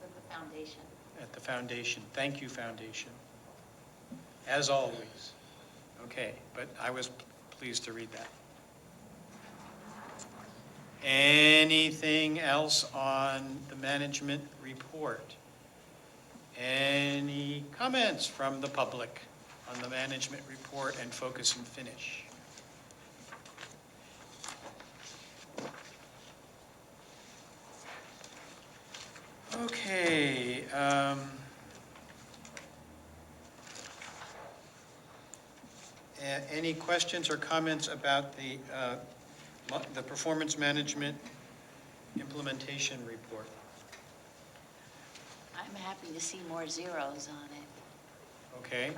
With the foundation. At the foundation. Thank you, foundation. As always. Okay, but I was pleased to read that. Anything else on the management report? Any comments from the public on the management report and Focus and Finish? Okay. Any questions or comments about the performance management implementation report? I'm happy to see more zeros on it. Okay.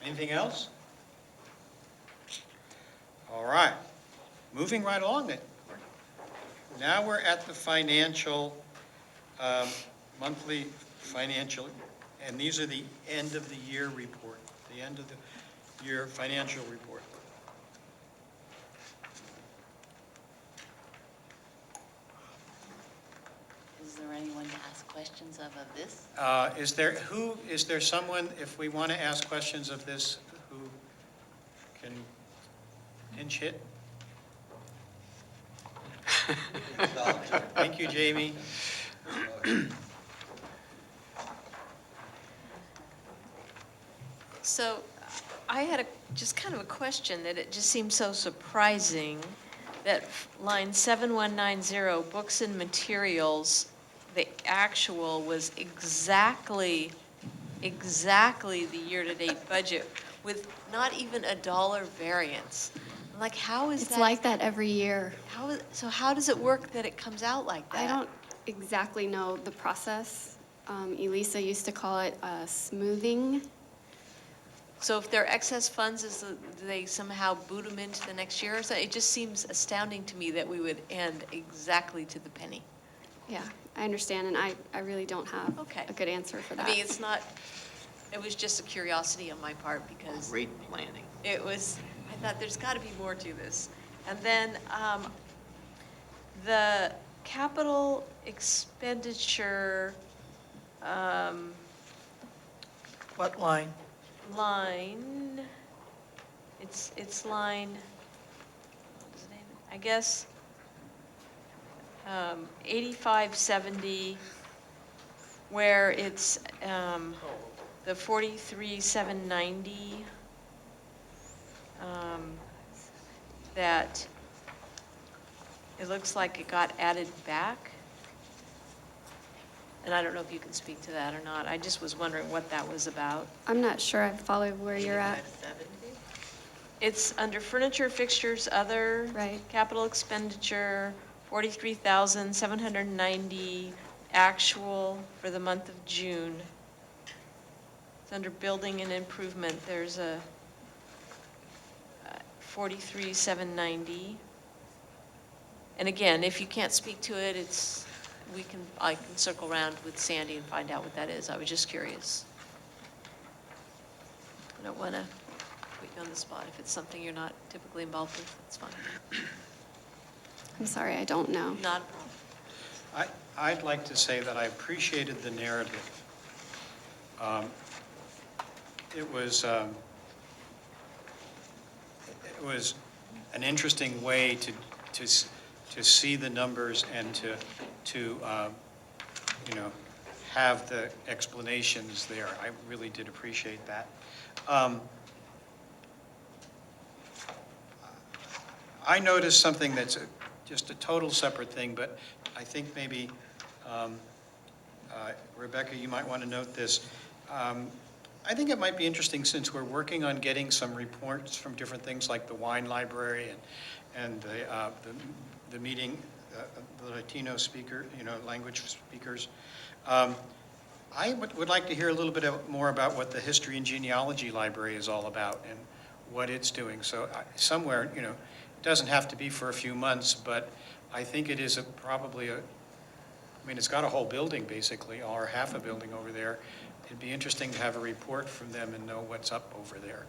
Anything else? All right. Moving right along then. Now we're at the financial, monthly financial, and these are the end of the year report, the end of the year financial report. Is there anyone to ask questions of this? Is there someone, if we want to ask questions of this, who can pinch hit? Thank you, Jamie. So I had just kind of a question that it just seems so surprising that line 7190, books and materials, the actual was exactly the year-to-date budget with not even a dollar variance. I'm like, how is that? It's like that every year. So how does it work that it comes out like that? I don't exactly know the process. Elisa used to call it smoothing. So if there are excess funds, do they somehow boot them into the next year or so? It just seems astounding to me that we would end exactly to the penny. Yeah, I understand, and I really don't have a good answer for that. I mean, it was just a curiosity on my part because Great planning. I thought there's got to be more to this. And then the capital expenditure What line? line, it's line, what is the name? I guess 8570, where it's the 43,790 that it looks like it got added back. And I don't know if you can speak to that or not. I just was wondering what that was about. I'm not sure I follow where you're at. It's under furniture, fixtures, other. Right. Capital expenditure, 43,790 actual for the month of June. It's under building and improvement. There's a 43,790. And again, if you can't speak to it, I can circle around with Sandy and find out what that is. I was just curious. I don't want to put you on the spot. If it's something you're not typically involved with, that's fine. I'm sorry, I don't know. Not a problem. I'd like to say that I appreciated the narrative. It was an interesting way to see the numbers and to have the explanations there. I really did appreciate that. I noticed something that's just a total separate thing, but I think maybe, Rebecca, you might want to note this. I think it might be interesting, since we're working on getting some reports from different things like the wine library and the meeting, the Latino speaker, language speakers. I would like to hear a little bit more about what the History and Genealogy Library is all about and what it's doing. So somewhere, it doesn't have to be for a few months, but I think it is it's got a whole building basically, or half a building over there. It'd be interesting to have a report from them and know what's up over there.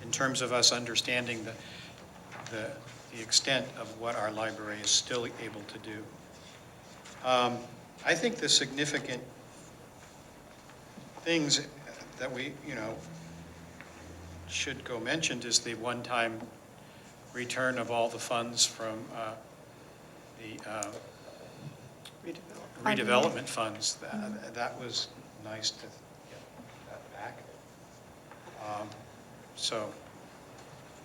In terms of us understanding the extent of what our library is still able to do. I think the significant things that we, should go mentioned is the one-time return of all the funds from the redevelopment funds. That was nice to get that back. So,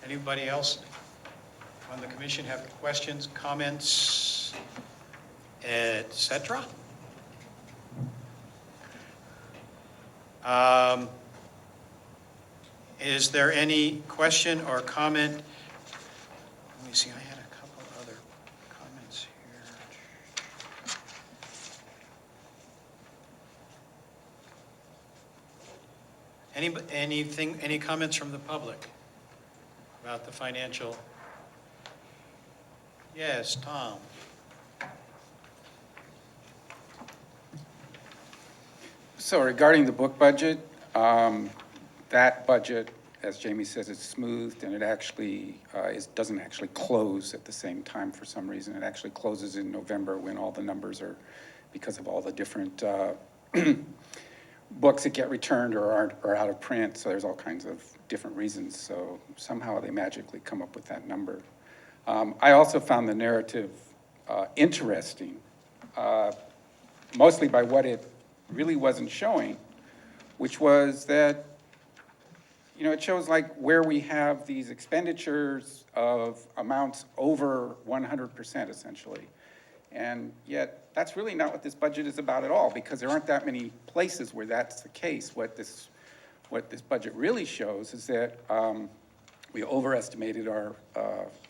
anybody else on the commission have questions, comments, etc.? Is there any question or comment? Let me see, I had a couple other comments here. Any comments from the public about the financial? Yes, Tom. So regarding the book budget, that budget, as Jamie says, it's smoothed, and it actually doesn't actually close at the same time for some reason. It actually closes in November when all the numbers are, because of all the different books that get returned or are out of print. So there's all kinds of different reasons. So somehow they magically come up with that number. I also found the narrative interesting, mostly by what it really wasn't showing, which was that, it shows like where we have these expenditures of amounts over 100% essentially. And yet, that's really not what this budget is about at all, because there aren't that many places where that's the case. What this budget really shows is that we overestimated our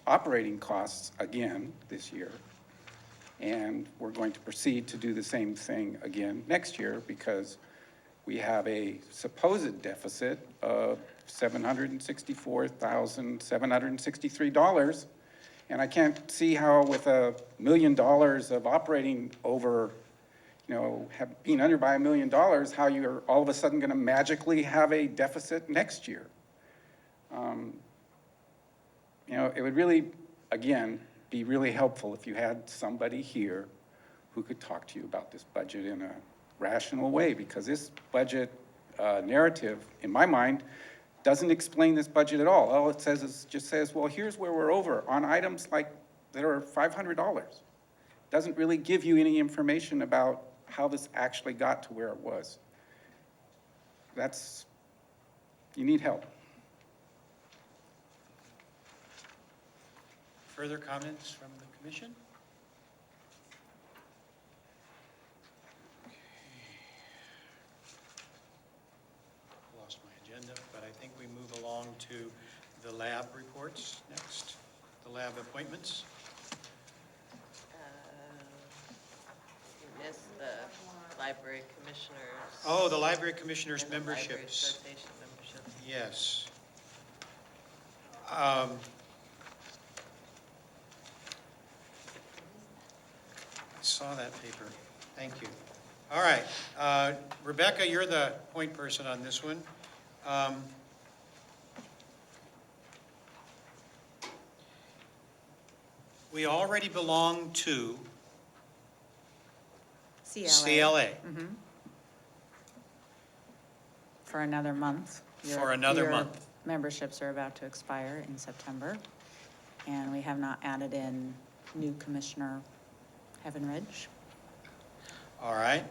operating costs again this year. And we're going to proceed to do the same thing again next year, because we have a supposed deficit of $764,763. And I can't see how with $1 million of operating over, being under by $1 million, how you're all of a sudden going to magically have a deficit next year. It would really, again, be really helpful if you had somebody here who could talk to you about this budget in a rational way, because this budget narrative, in my mind, doesn't explain this budget at all. All it says is, just says, well, here's where we're over on items like that are $500. Doesn't really give you any information about how this actually got to where it was. You need help. Further comments from the commission? Lost my agenda, but I think we move along to the lab reports next, the lab appointments. You missed the library commissioners. Oh, the library commissioners' and the Library memberships. Association memberships. Yes. I saw that paper. Thank you. All right. Rebecca, you're the point person on this one. We already belong to CLA. For another month. For another month. Your memberships are about to expire in September, and we have not added in new Commissioner Heaven Ridge. All right.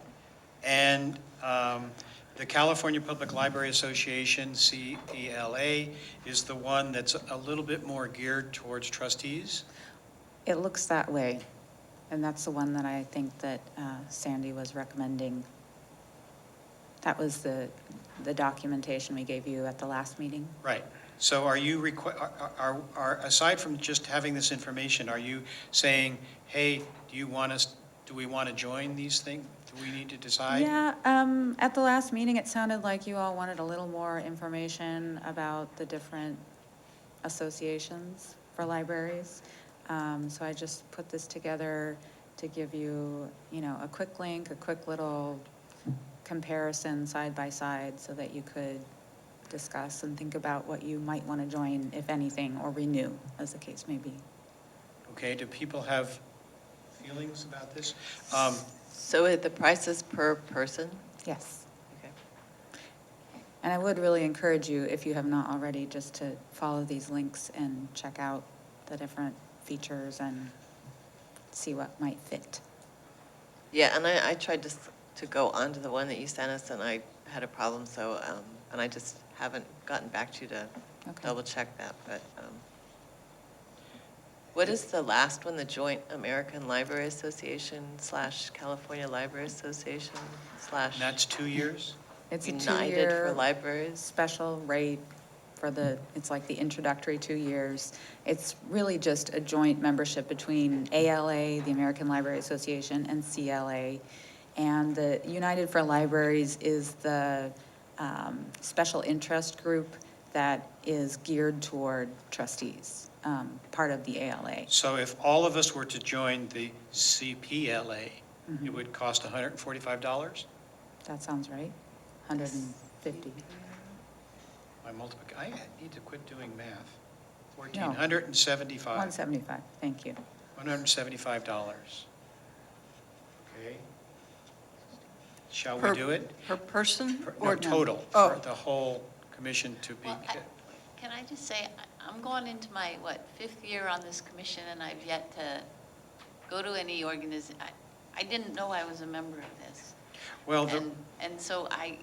And the California Public Library Association, CPLA, is the one that's a little bit more geared towards trustees? It looks that way, and that's the one that I think that Sandy was recommending. That was the documentation we gave you at the last meeting. Right. So are you, aside from just having this information, are you saying, hey, do we want to join these things? Do we need to decide? Yeah, at the last meeting, it sounded like you all wanted a little more information about the different associations for libraries. So I just put this together to give you, a quick link, a quick little comparison side by side so that you could discuss and think about what you might want to join, if anything, or renew, as the case may be. Okay, do people have feelings about this? So the price is per person? Yes. Okay. And I would really encourage you, if you have not already, just to follow these links and check out the different features and see what might fit. Yeah, and I tried to go onto the one that you sent us, and I had a problem, so, and I just haven't gotten back to you to double check that, but, what is the last one, the Joint American Library Association / California Library Association / And that's 2 years? It's a United for 2-year Libraries? special rate for it's like the introductory 2 years. It's really just a joint membership between ALA, the American Library Association, and CLA. And the United for Libraries is the special interest group that is geared toward trustees, part of the ALA. So if all of us were to join the CPLA, it would cost $145? That sounds right, 150. I need to quit doing math. No. $1,475. 175, thank you. $175. Okay. Shall we do it? Per person? No, Or total, Oh. for the whole commission to be. Well, Can I just say, I'm going into my, fifth year on this commission, and I've yet to go to any I didn't know I was a member of this. Well, And so I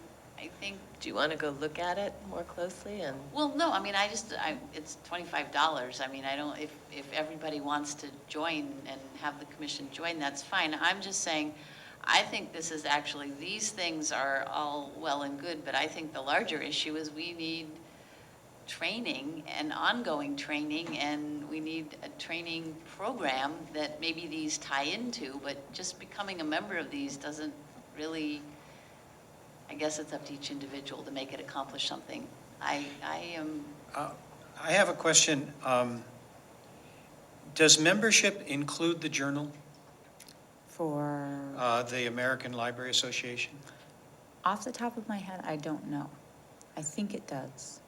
think, Do you want to go look at it more closely and? well, no, I mean, it's $25. I mean, I don't, if everybody wants to join and have the commission join, that's fine. I'm just saying, I think this is actually, these things are all well and good, but I think the larger issue is we need training and ongoing training, and we need a training program that maybe these tie into, but just becoming a member of these doesn't really, I guess it's up to each individual to make it accomplish something. I am, I have a question. Does membership include the journal, For, the American Library Association? off the top of my head, I don't know. I think it does.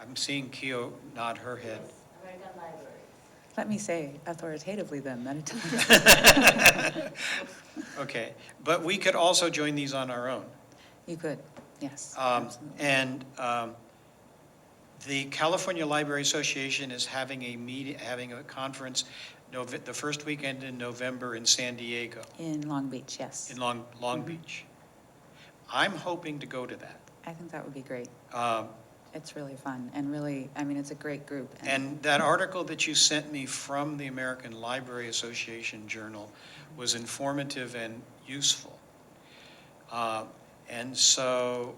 I'm seeing Keo nod her head. Let me say authoritatively then that it does. Okay, but we could also join these on our own. You could, yes. absolutely. And the California Library Association is having a conference the first weekend in November in San Diego, In Long Beach, yes. in Long Beach. I'm hoping to go to that. I think that would be great. Um, It's really fun and really, I mean, it's a great group. And that article that you sent me from the American Library Association Journal was informative and useful. And so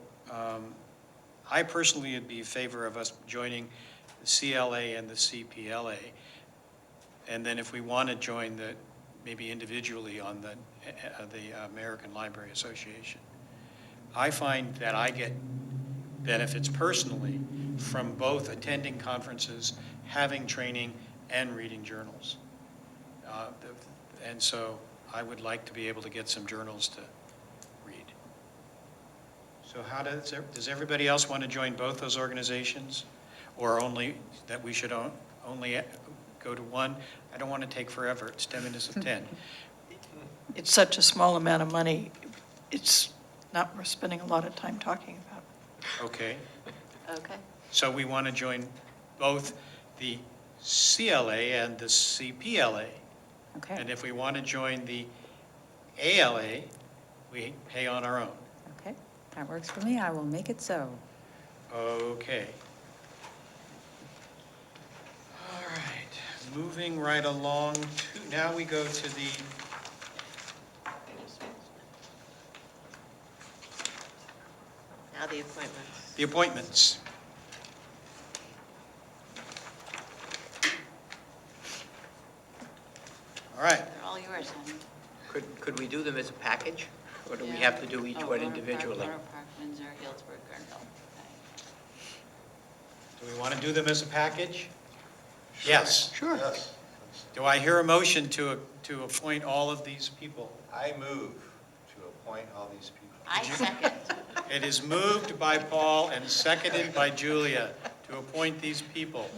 I personally would be in favor of us joining the CLA and the CPLA. And then if we want to join maybe individually on the American Library Association. I find that I get benefits personally from both attending conferences, having training, and reading journals. And so I would like to be able to get some journals to read. So does everybody else want to join both those organizations? Or only that we should only go to one? I don't want to take forever, it's 10 minutes of 10. It's such a small amount of money, it's not worth spending a lot of time talking about. Okay. okay. So we want to join both the CLA and the CPLA. Okay, And if we want to join the ALA, we pay on our own. okay. That works for me. I will make it so. Okay. All right, moving right along now we go to Now the appointments. the appointments. All right. They're all yours, honey. Could we do them as a package, or do we Yeah. have to do each Oh, one Roanoke Park, individually? Roanoke Park, Windsor, Healdsburg, Guerneville. Do we want to do them as a package? Yes. Sure. Yes. Do I hear a motion to appoint all of these people? I move to appoint all these people. I second. It is moved by Paul and seconded by Julia to appoint these people.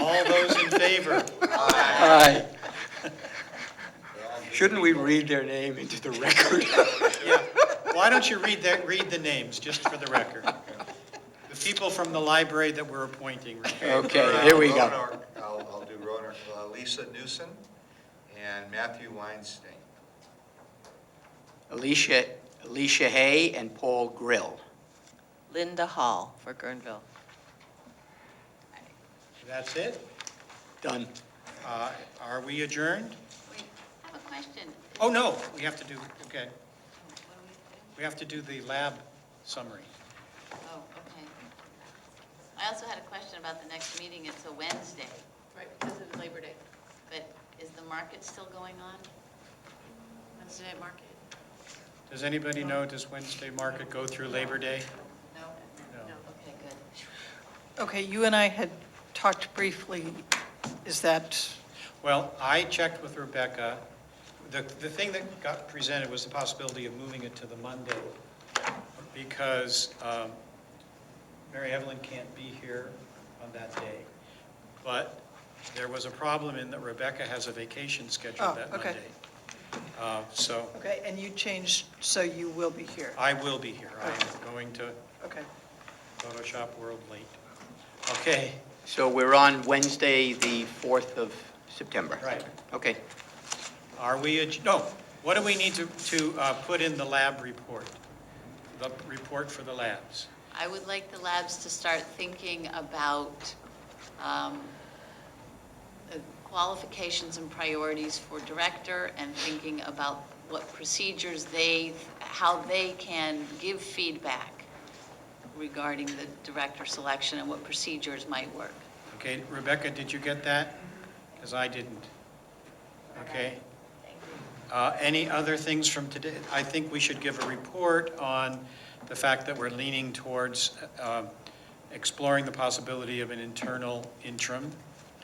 All those in favor? Aye. Shouldn't we read their name into the record? Yeah. Why don't you read the names, just for the record? The people from the library that we're appointing. Okay, here we go. Roanoke, I'll do Roanoke, Lisa Newsom and Matthew Weinstein. Alicia Hay and Paul Grill. Linda Hall for Guerneville. That's it? Done. Are we adjourned? Wait, I have a question. Oh, no, we have to do, okay. We have to do the lab summary. Oh, okay. I also had a question about the next meeting. It's a Wednesday. Right, because of Labor Day. But is the market still going on? Wednesday night market? Does anybody know, does Wednesday market go through Labor Day? No? No. Okay, good. Okay, you and I had talked briefly, is that, Well, I checked with Rebecca. The thing that got presented was the possibility of moving it to the Monday because Mary Evelyn can't be here on that day. But there was a problem in that Rebecca has a vacation scheduled Oh, that okay. Monday. So okay, and you changed, so you will be here? I will be here. I'm going to Okay. Photoshop World late. Okay. So we're on Wednesday, the 4th of September. Right. Okay. Are we, no, what do we need to put in the lab report? The report for the labs? I would like the labs to start thinking about the qualifications and priorities for director and thinking about what procedures how they can give feedback regarding the director selection and what procedures might work. Okay, Rebecca, did you get that? Because I didn't. Okay. Any other things from today? I think we should give a report on the fact that we're leaning towards exploring the possibility of an internal interim.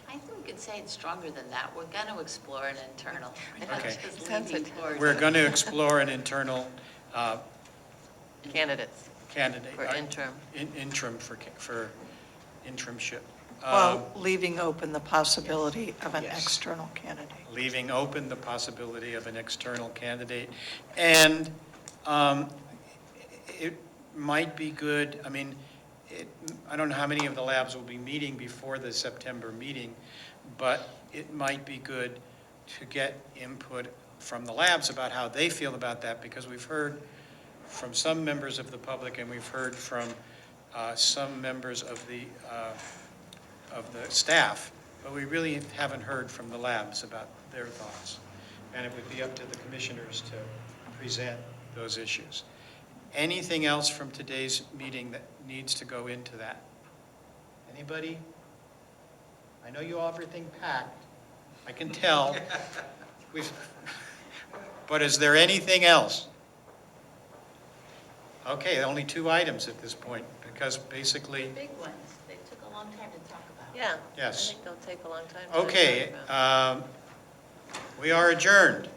I think we could say it's stronger than that. We're going to explore an internal. not Okay. just leaning towards- We're going to explore an internal Candidates candidate. for interim. Interim for interimship. While leaving open the possibility of an Yes. external candidate. Leaving open the possibility of an external candidate. And it might be good, I mean, I don't know how many of the labs will be meeting before the September meeting, but it might be good to get input from the labs about how they feel about that, because we've heard from some members of the public and we've heard from some members of the staff, but we really haven't heard from the labs about their thoughts. And it would be up to the commissioners to present those issues. Anything else from today's meeting that needs to go into that? Anybody? I know you all have everything packed. I can tell. But is there anything else? Okay, only 2 items at this point, because basically, Big ones. They took a long time to talk about. Yeah. Yes. I think they'll take a long time. to okay, talk about. we are adjourned.